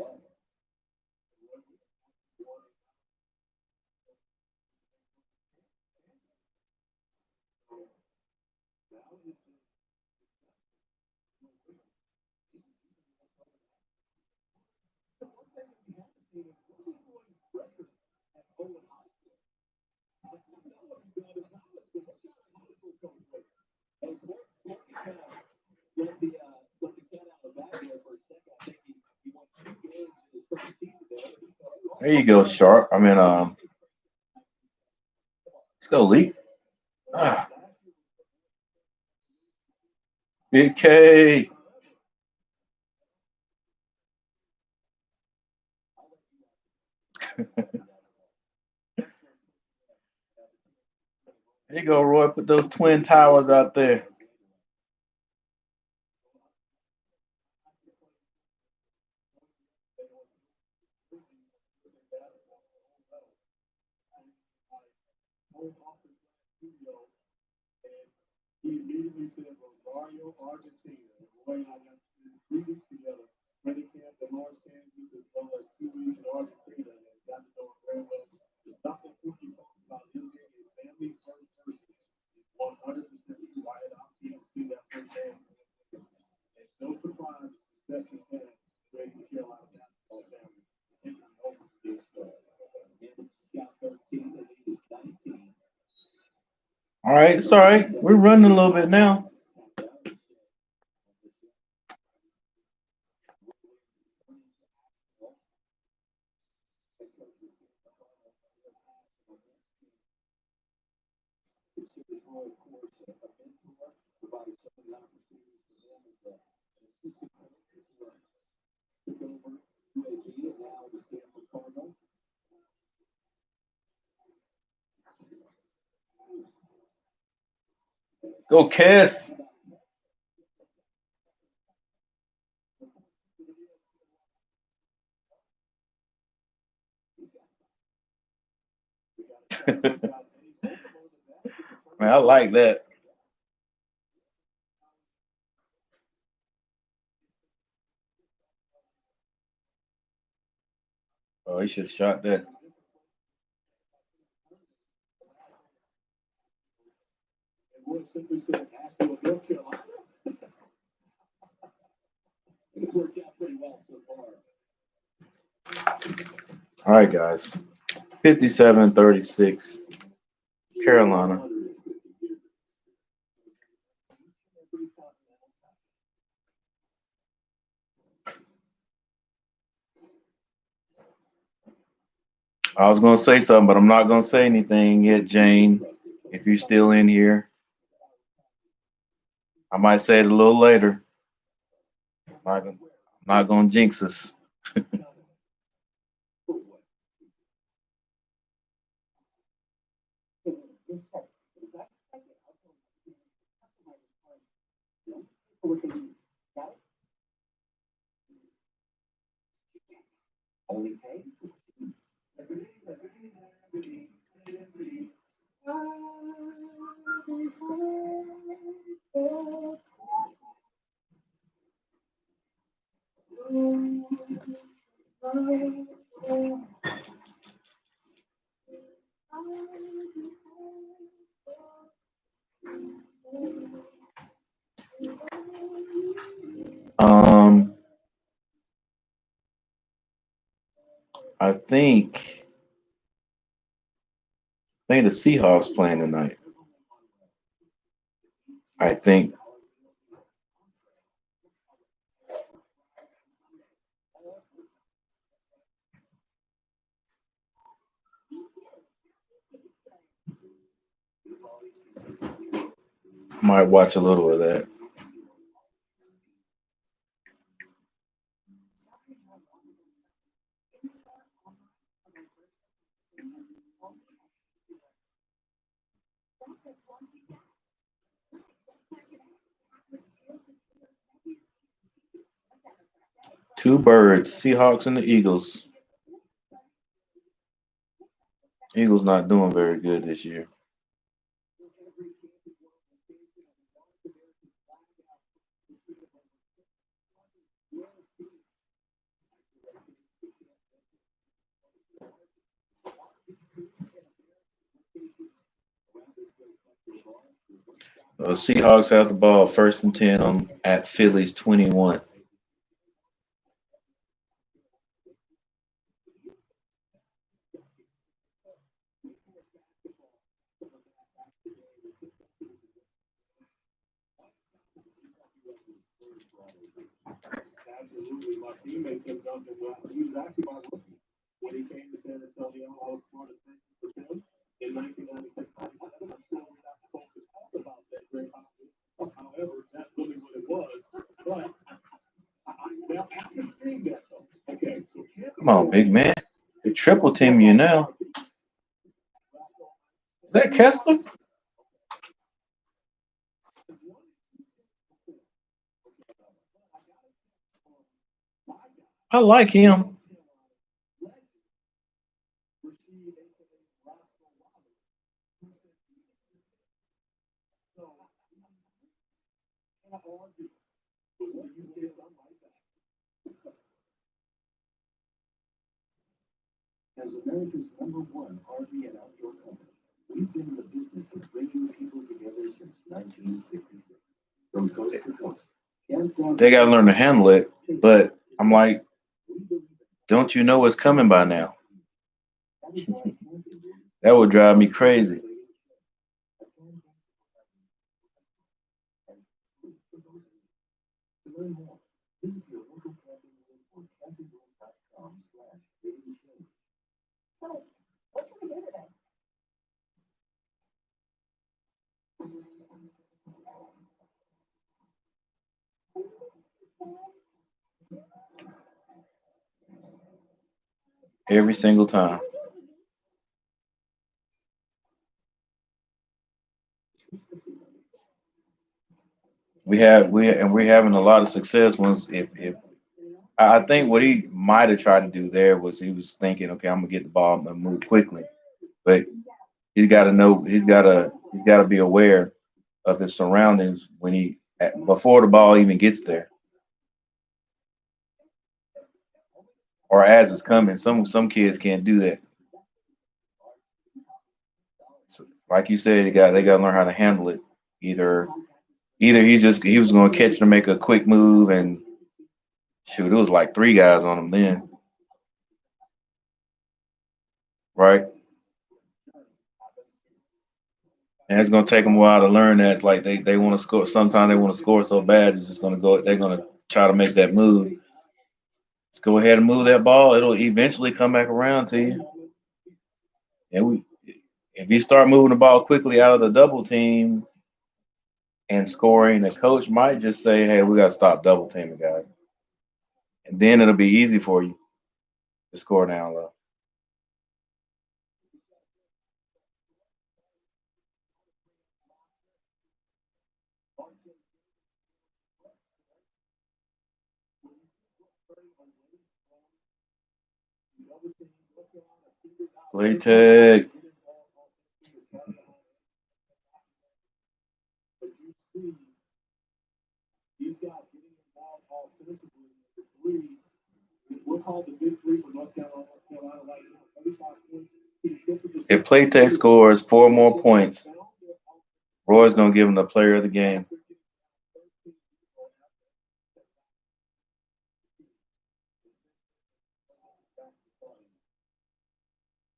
There you go, Sharp. Let's go, Lee. Ah, Big K. There you go, Roy. Put those twin towers out there. he immediately said Rosario, Argentina. And Roy and I got 3 weeks together, training camp in Lawrence, Kansas, as well as 2 weeks in Argentina, and got to know him very well. The stuff that Cookie talks about him being a family first person is 100% true. I had the opportunity to see that firsthand. It's no surprise the success he's had with the Carolina basketball family. Taking over this, All right, it's all right. We're running a little bit now. Go Kiss. Man, I like that. Oh, he should have shot that. All right, guys. 57-36, Carolina. I was gonna say something, but I'm not gonna say anything yet, Jane. If you're still in here, I might say it a little later. I'm not gonna jinx us. Um, I think the Seahawks playing tonight. I think might watch a little of that. Two birds, Seahawks and the Eagles. Eagles not doing very good this year. Seahawks have the ball first and 10 at Phillies 21. Come on, big man. They triple team you now. Is that Kessler? I like him. They got to learn to handle it. But I'm like, don't you know what's coming by now? That would drive me crazy. So, what should we do today? Every single time. We're having a lot of success once if I think what he might have tried to do there was he was thinking, okay, I'm gonna get the ball and move quickly. But he's got to know he's got to be aware of his surroundings when before the ball even gets there or as it's coming. Some kids can't do that. So, like you said, they got to learn how to handle it. Either he was going to catch and make a quick move and shoot, it was like three guys on him then, right? And it's going to take them a while to learn that. It's like they want to score. Sometimes they want to score so bad, it's just going to go. They're going to try to make that move. Let's go ahead and move that ball. It'll eventually come back around to you. And if you start moving the ball quickly out of the double team and scoring, the coach might just say, "Hey, we got to stop double teaming, guys," and then it'll be easy for you to score down low. Play tag. But you see these guys getting involved offensively. The three, we'll call the big three for North Carolina right now. 35 points to 50%. If play tag scores four more points, Roy's gonna give him the player of the game.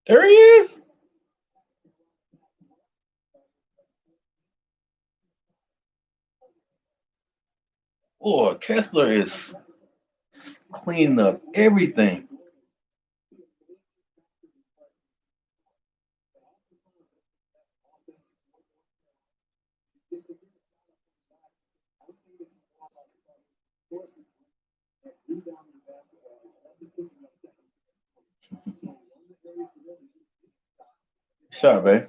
There he is. Boy, Kessler is cleaning up everything. Shot, babe.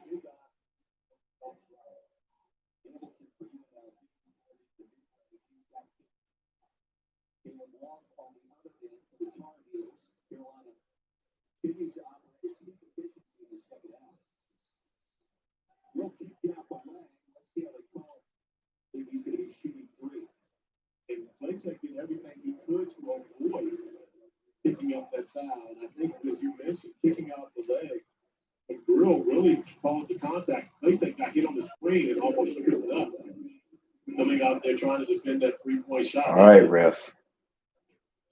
He's going to be shooting three. And Clayton did everything he could to avoid picking up that foul. And I think, as you mentioned, kicking out the leg, the grill really caused the contact. Clayton got hit on the screen and almost tripped up. Coming out there trying to defend that three-point shot. All right, refs.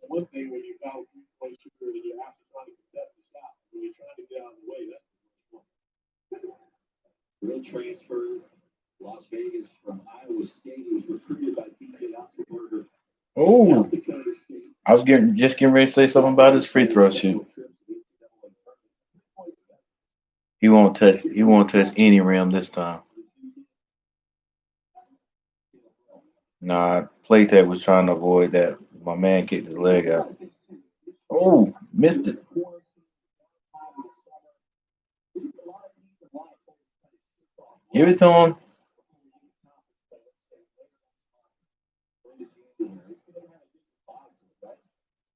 One thing when you foul a three-point shooter and you're actually trying to contest the shot, when you're trying to get out of the way, that's the worst one. Real transfer, Las Vegas from Iowa State. He was recruited by DJ Otzelberger. Oh, I was getting ready to say something about his free throw shoot. He won't touch any rim this time. Nah, Playtech was trying to avoid that. My man kicked his leg out. Oh, missed it. Give it to him.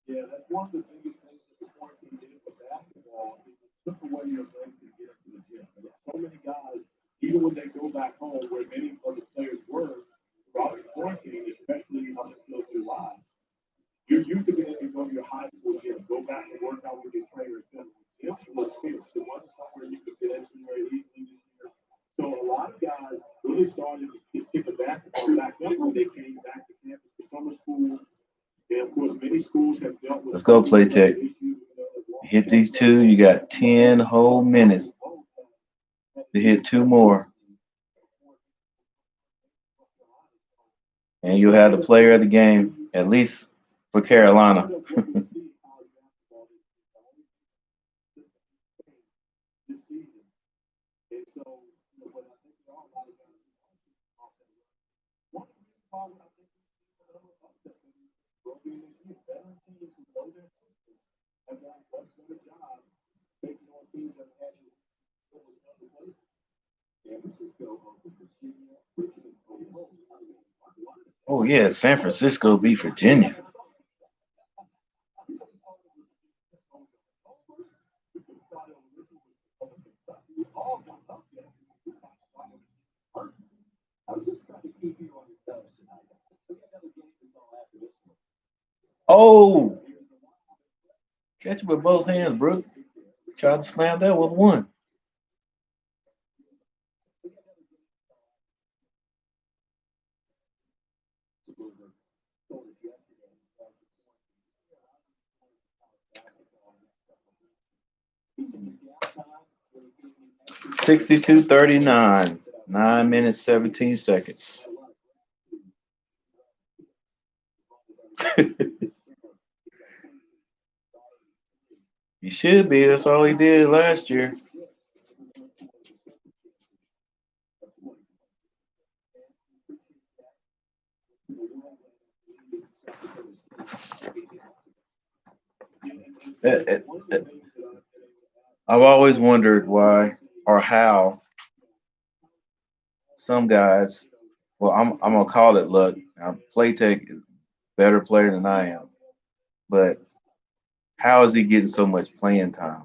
Yeah, that's one of the biggest things that the quarantine did with basketball is it took away your ability to get into the gym. And so many guys, even when they go back home, where many of the players were throughout the quarantine, especially up until July, you're used to being able to go to your high school gym, go back and work out with your trainer, etc. Gyms was fixed. It wasn't somewhere you could get into very easily this year. So a lot of guys really started to pick the basketball back up when they came back to campus for summer school. And of course, many schools have dealt with Let's go, COVID Playtech. issues. Hit these two. You got 10 whole minutes to hit two more. And you'll have the player of the game. at least for Carolina. This season. And so, what I think we all got to off that run. One of the reasons why I think we've seen upset early in this year, veteran teams who know their system have done a much better job taking on teams that have had to over other places. San Francisco, Virginia, Richmond, Oh yeah, San Francisco beat Virginia. Oh, catch it with both hands, Brooks. Tried to slam that with one. 62-39. 9 minutes, 17 seconds. He should be. That's all he did last year. Uh, uh, uh, I've always wondered why or how some guys, well, I'm gonna call it luck. Now, Playtech is a better player than I am, but how is he getting so much playing time?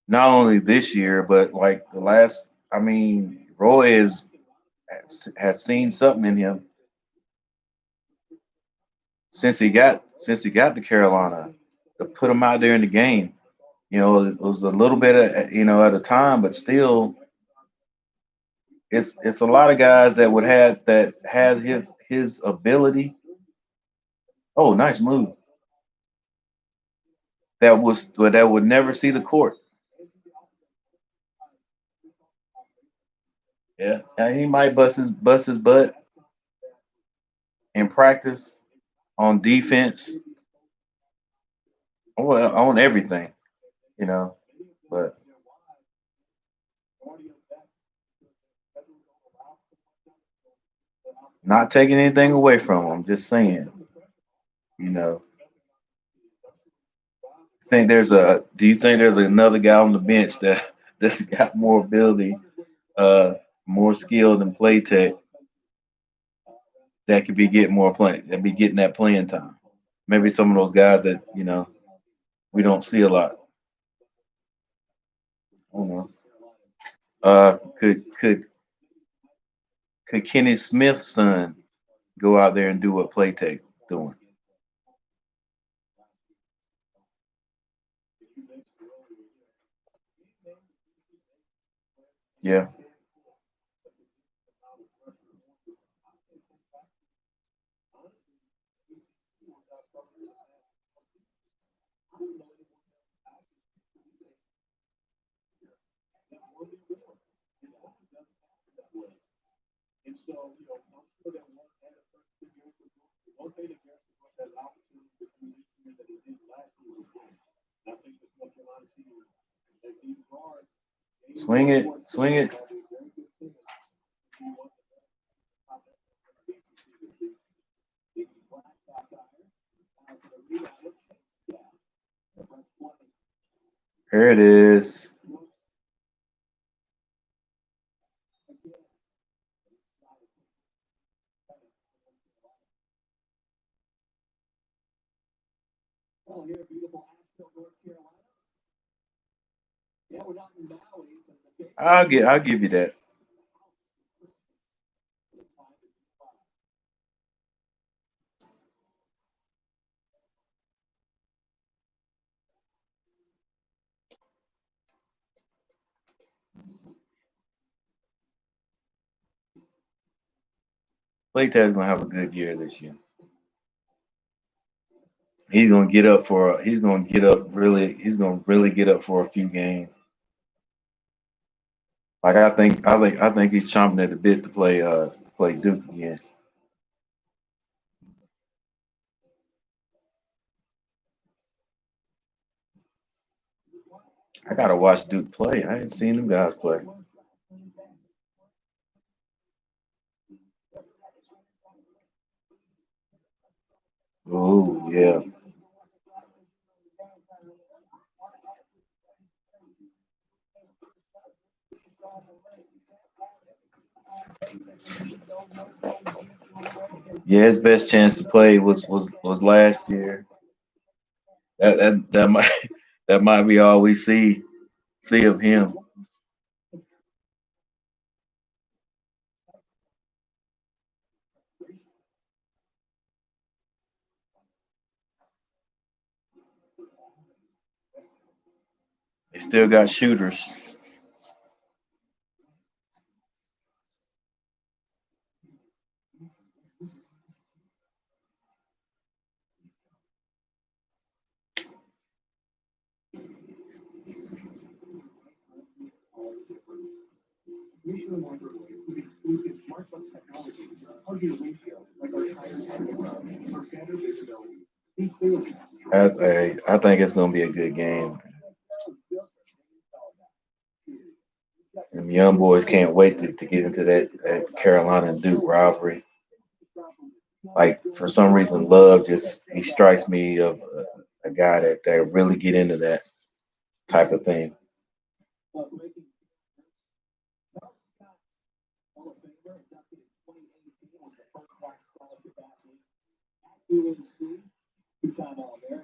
Not only this year, but like the last. I mean, Roy has seen something in him since he got to Carolina to put him out there in the game. It was a little bit at a time, but still, it's a lot of guys that would have that has his ability. Oh, nice move. That would never see the court. Yeah, and he might bust his butt in practice on defense, well, on everything, you know. But not taking anything away from him. Just saying, you know. Do you think there's another guy on the bench that's got more ability, uh, more skill than play tech that could be getting more playing, that be getting that playing time? Maybe some of those guys that we don't see a lot. I don't know. Could Kenny Smith's son go out there and do what Playtech is doing? Yeah. And so, I'm sure that one thing that has opportunities to do this year that he did last year was win. And I think that's what you're on seeing as these guards, Swing it, swing it. Here it is. I'll give you that. Playtech's gonna have a good year this year. He's gonna really get up for a few games. Like I think he's chomping at the bit to play Duke again. I gotta watch Duke play. I ain't seen them guys play. Oh yeah, yeah. His best chance to play was last year. That might that might be all we see of him. They still got shooters. I think it's gonna be a good game. And the young boys can't wait to get into that Carolina and Duke rivalry. Like for some reason, Love just he strikes me of a guy that really get into that type of thing.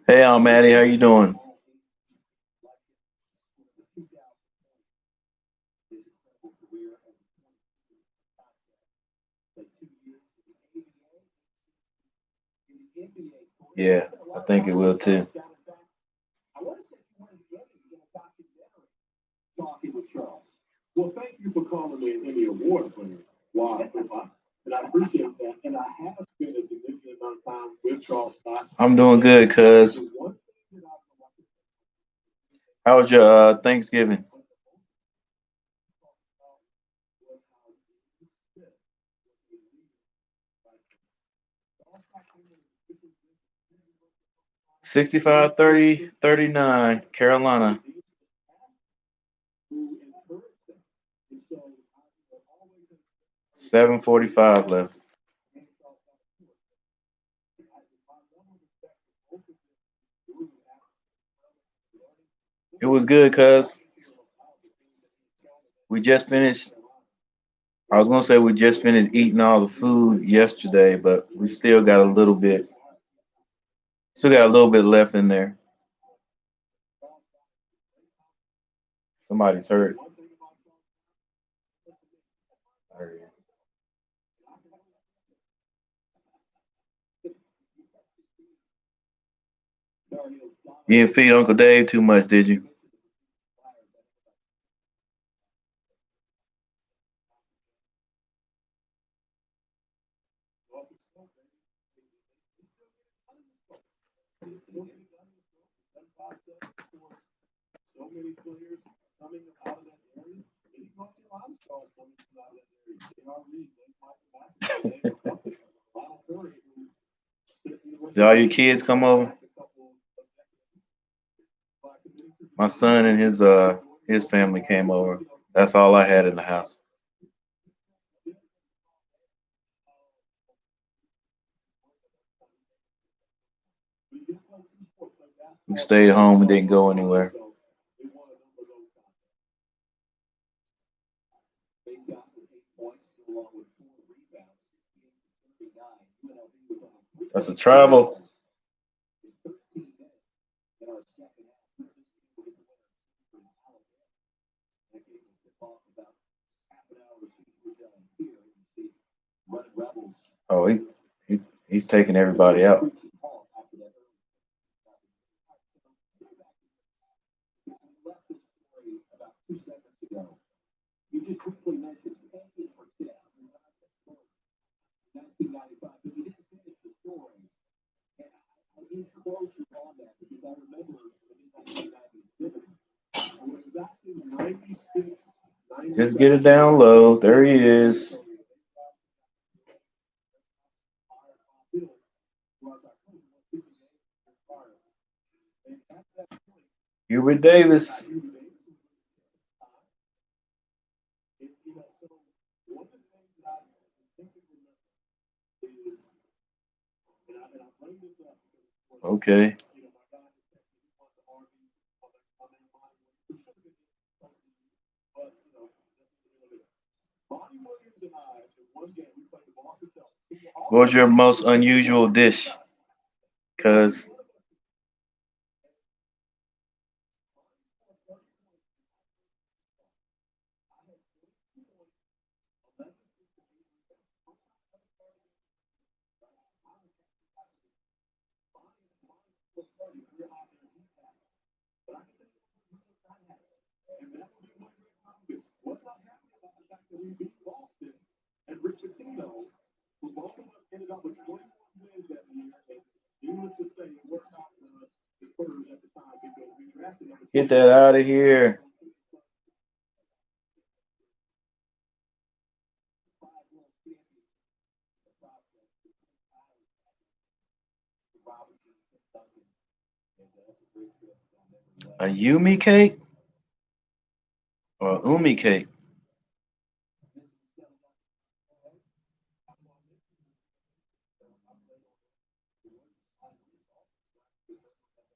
Hey, Maddie, how you doing? 'Yeah, I think it will too. Talking with Charles. Well, thank you for calling me an Emmy Award winner. Wow, and I appreciate that. And I have spent a significant amount of time with Charles Scott. I'm doing good, cuz. How was your Thanksgiving? 65-30-39, Carolina. 7:45 left. It was good, cuz. We just finished. I was gonna say we just finished eating all the food yesterday, but we still got a little bit left in there. Somebody's hurt. You didn't feed Uncle Dave too much, did you? Did all your kids come over? My son and his family came over. That's all I had in the house. We stayed home and didn't go anywhere. That's a travel. Oh, he's taking everybody out. Just get it down low. There he is. Hubert Davis. Okay. What was your most unusual dish? Cause get that out of here. A Yumi cake or Umi cake?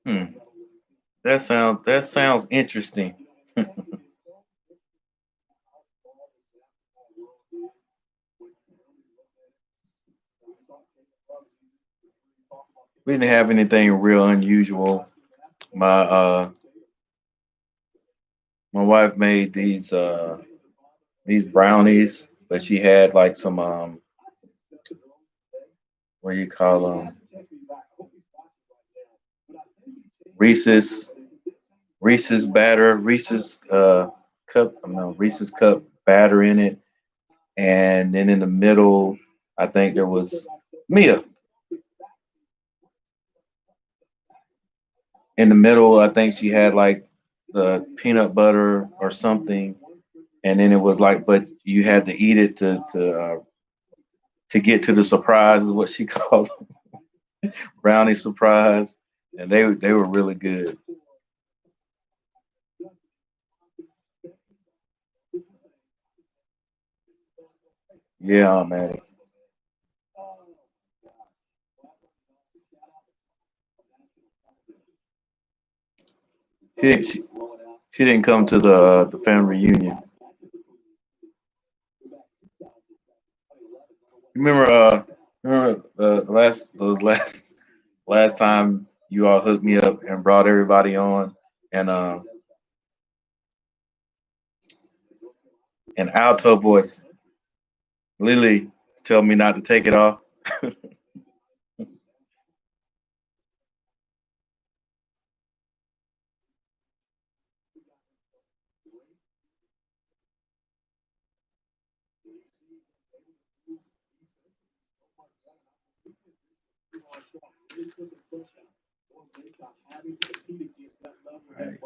Hmm. That sounds interesting. We didn't have anything real unusual. My wife made these brownies, but she had like some what do you call them, Reese's Reese's cup, no, Reese's cup batter in it, and then in the middle, I think there was Mia in the middle. I think she had like the peanut butter or something, and then it was like, but you had to eat it to get to the surprise, is what she called it, brownie surprise, and they were really good. Yeah, man. She, she didn't come to the family reunion. Remember last time you all hooked me up and brought everybody on, and an alto voice, Lily, tell me not to take it off.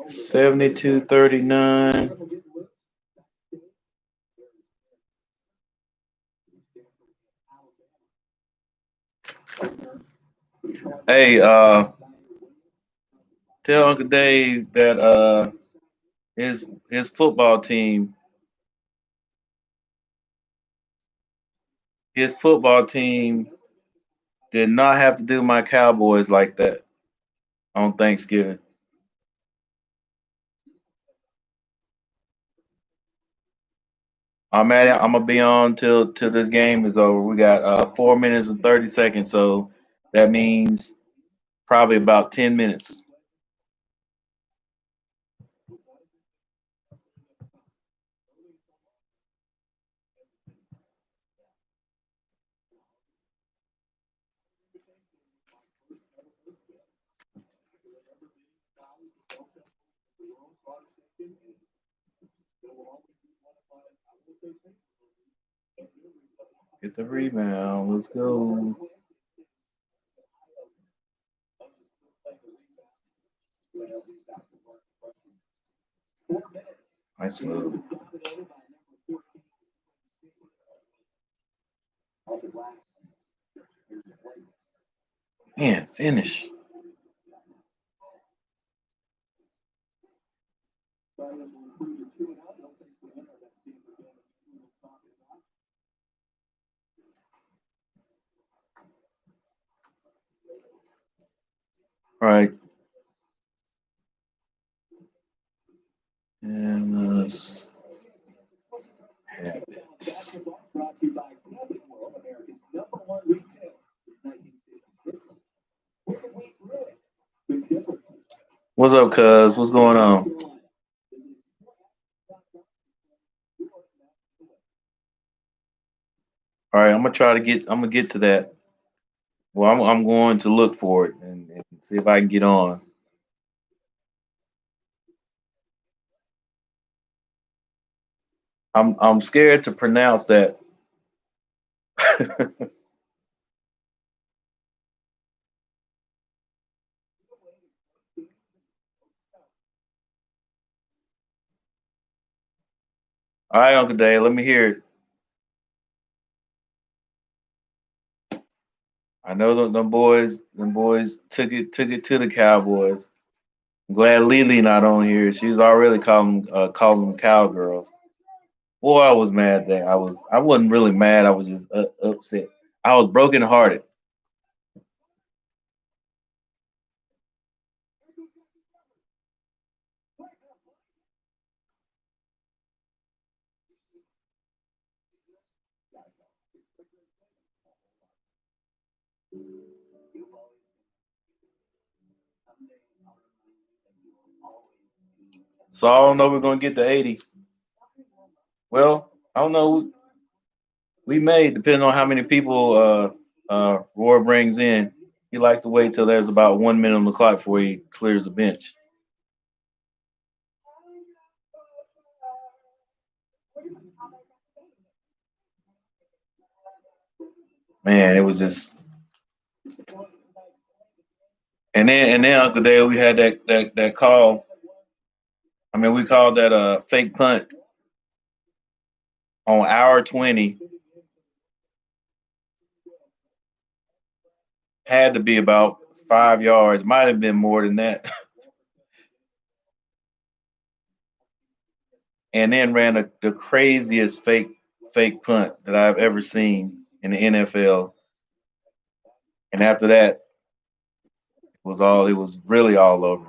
72-39. Hey, tell Uncle Dave that his football team his football team did not have to do my Cowboys like that on Thanksgiving. I'm gonna be on till this game is over. We got 4 minutes and 30 seconds, so that means probably about 10 minutes. Get the rebound. Let's go. Nice move. Man, finish. All right. And have it. What's up, cuz? What's going on? All right, I'm gonna try to get. I'm gonna get to that. Well, I'm going to look for it and see if I can get on. I'm scared to pronounce that. All right, Uncle Dave, let me hear it. I know them boys took it to the Cowboys. I'm glad Lily not on here. She was already calling them cowgirls. Boy, I was mad that I wasn't really mad. I was just upset. I was brokenhearted. So I don't know if we're gonna get to 80. Well, I don't know. We may, depending on how many people Roy brings in. He likes to wait till there's about 1 minute on the clock before he clears the bench. Man, it was just and then Uncle Dale, we had that call. I mean, we called that a fake punt on hour 20. Had to be about 5 yards. Might have been more than that. And then ran the craziest fake punt that I've ever seen in the NFL. And after that, it was really all over.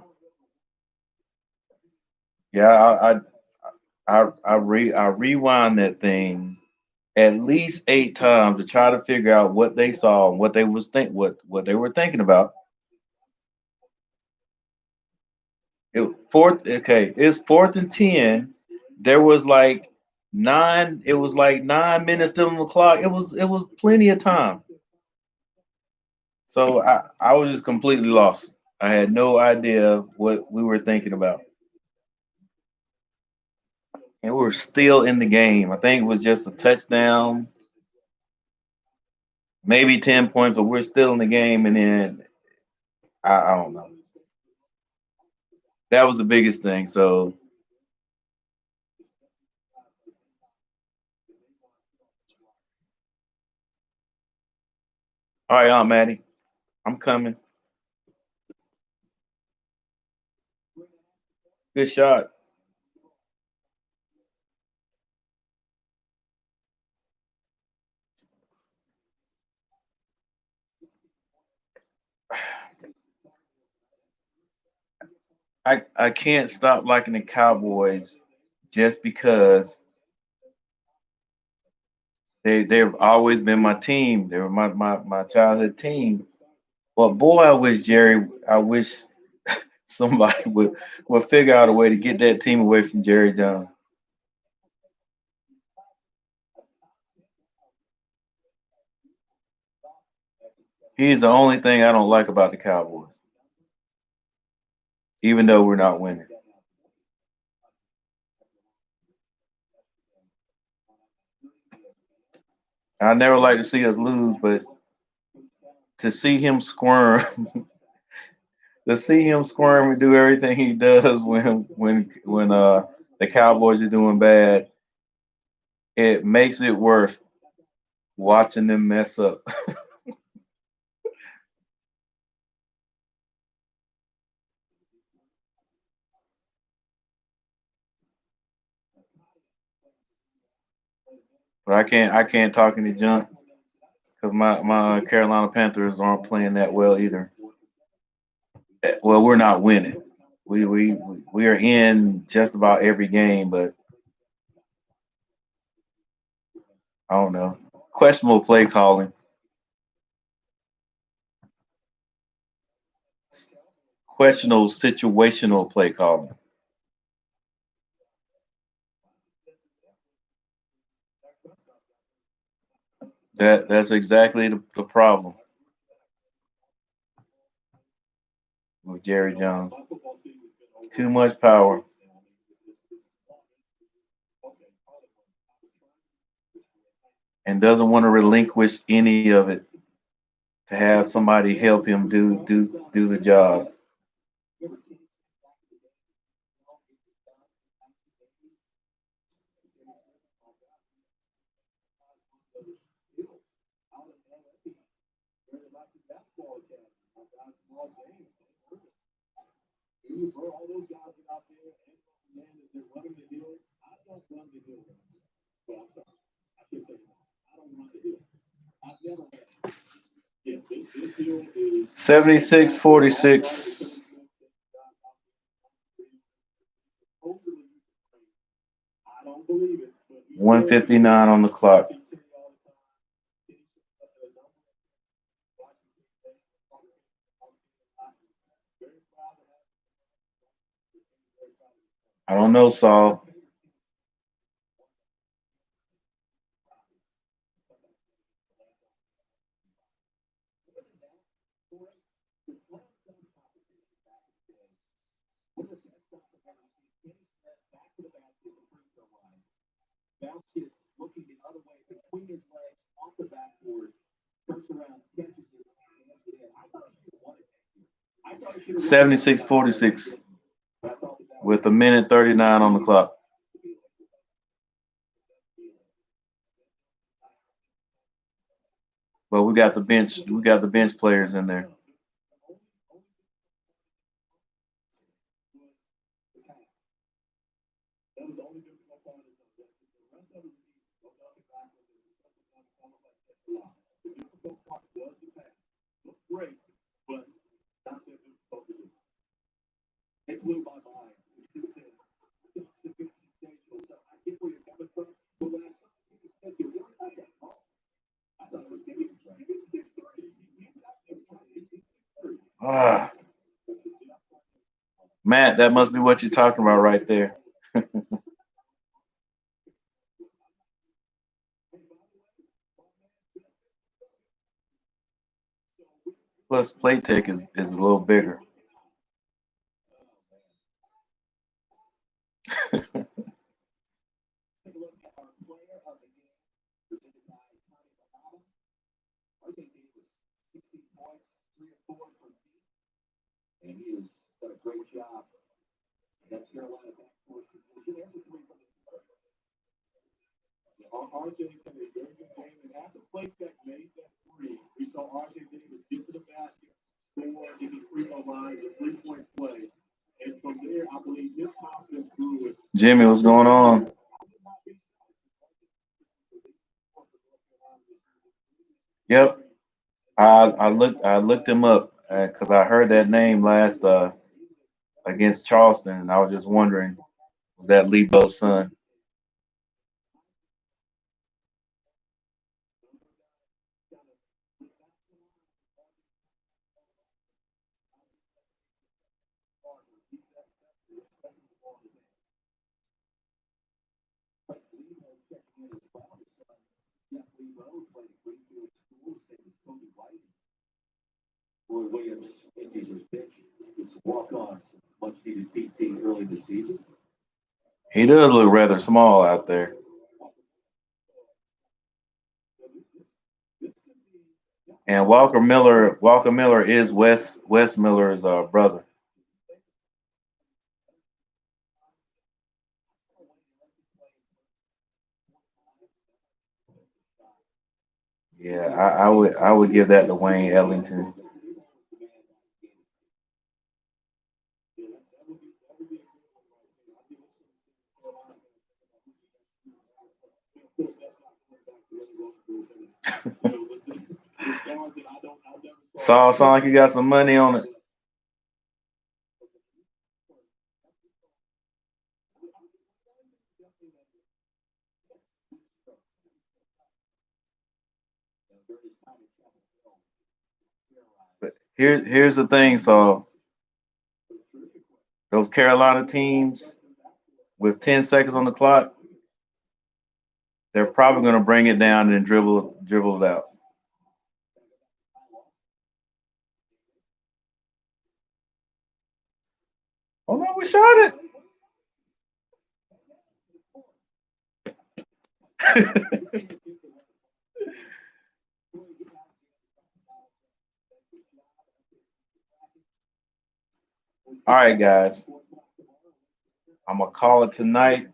Yeah, I rewound that thing at least 8 times to try to figure out what they saw and what they were thinking about. It's fourth and 10. There was like nine. It was like 9 minutes still on the clock. It was plenty of time. So I was just completely lost. I had no idea what we were thinking about. And we were still in the game. I think it was just a touchdown, maybe 10 points, but we're still in the game. And then I don't know. That was the biggest thing. So, all right, Aunt Maddie, I'm coming. Good shot. I can't stop liking the Cowboys just because they've always been my team. They were my childhood team. But boy, I wish somebody would figure out a way to get that team away from Jerry Jones. He's the only thing I don't like about the Cowboys, even though we're not winning. I never like to see us lose, but to see him squirm, to see him squirm and do everything he does when the Cowboys are doing bad, it makes it worth watching them mess up. But I can't talk any junk because my Carolina Panthers aren't playing that well either. Well, we're not winning. We are in just about every game, but I don't know. Questionable play calling. Questionable situational play calling. That's exactly the problem with Jerry Jones. Too much power and doesn't want to relinquish any of it to have somebody help him do the job. Yeah, this hill is 76-46, supposedly, I don't believe it, but he said 159 on the clock. I don't know, Saul. Seventy-six 46 with a minute 39 on the clock. But we got the bench players in there. great, but not that difficult to do. It blew my mind. It's a bit sensational. So I get where you're coming from, but when I saw you said it was not that tall, I thought it was maybe 6'3". Ah, Matt, that must be what you're talking about right there. Plus, Playtech is a little bigger. RJ said a very good game, and after Playtech made that three, we saw RJ Davis get to the basket, score, get his free throw line, a 3-point play. And from there, I believe his confidence grew with Jimmy, what's going on? Yep, I looked him up because I heard that name last against Charleston, and I was just wondering, was that Lebo's son? He does look rather small out there. And Walker Miller is Wes Miller's brother. Yeah, I would give that to Wayne Ellington. Saul, sound like you got some money on it. But here's the thing, Saul. Those Carolina teams with 10 seconds on the clock, they're probably going to bring it down and dribble it out. Oh no, we shot it. All right, guys. I'm gonna call it tonight.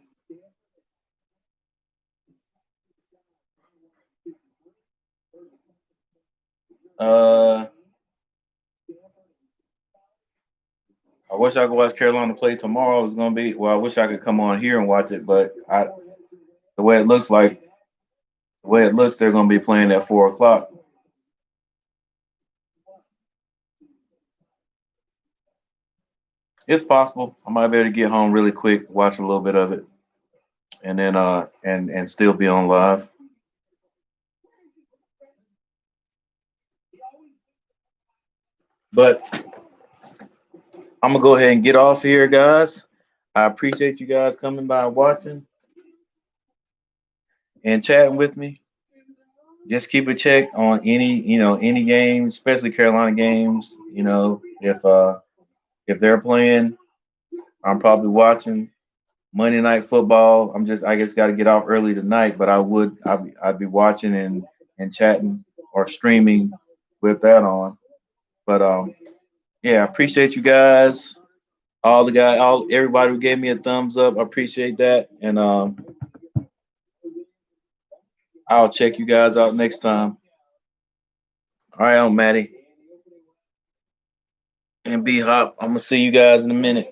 Uh, I wish I could watch Carolina play tomorrow. It's gonna be well. I wish I could come on here and watch it, but the way it looks like the way it looks, they're gonna be playing at 4 o'clock. It's possible I might be able to get home really quick, watch a little bit of it, and then and still be on live. But I'm gonna go ahead and get off here, guys. I appreciate you guys coming by and watching and chatting with me. Just keep a check on any games, especially Carolina games. If they're playing, I'm probably watching Monday Night Football. I just got to get off early tonight, but I'd be watching and chatting or streaming with that on. But yeah, I appreciate you guys. All everybody who gave me a thumbs up, I appreciate that, and I'll check you guys out next time. All right, I'm Maddie and B Hop. I'm gonna see you guys in a minute.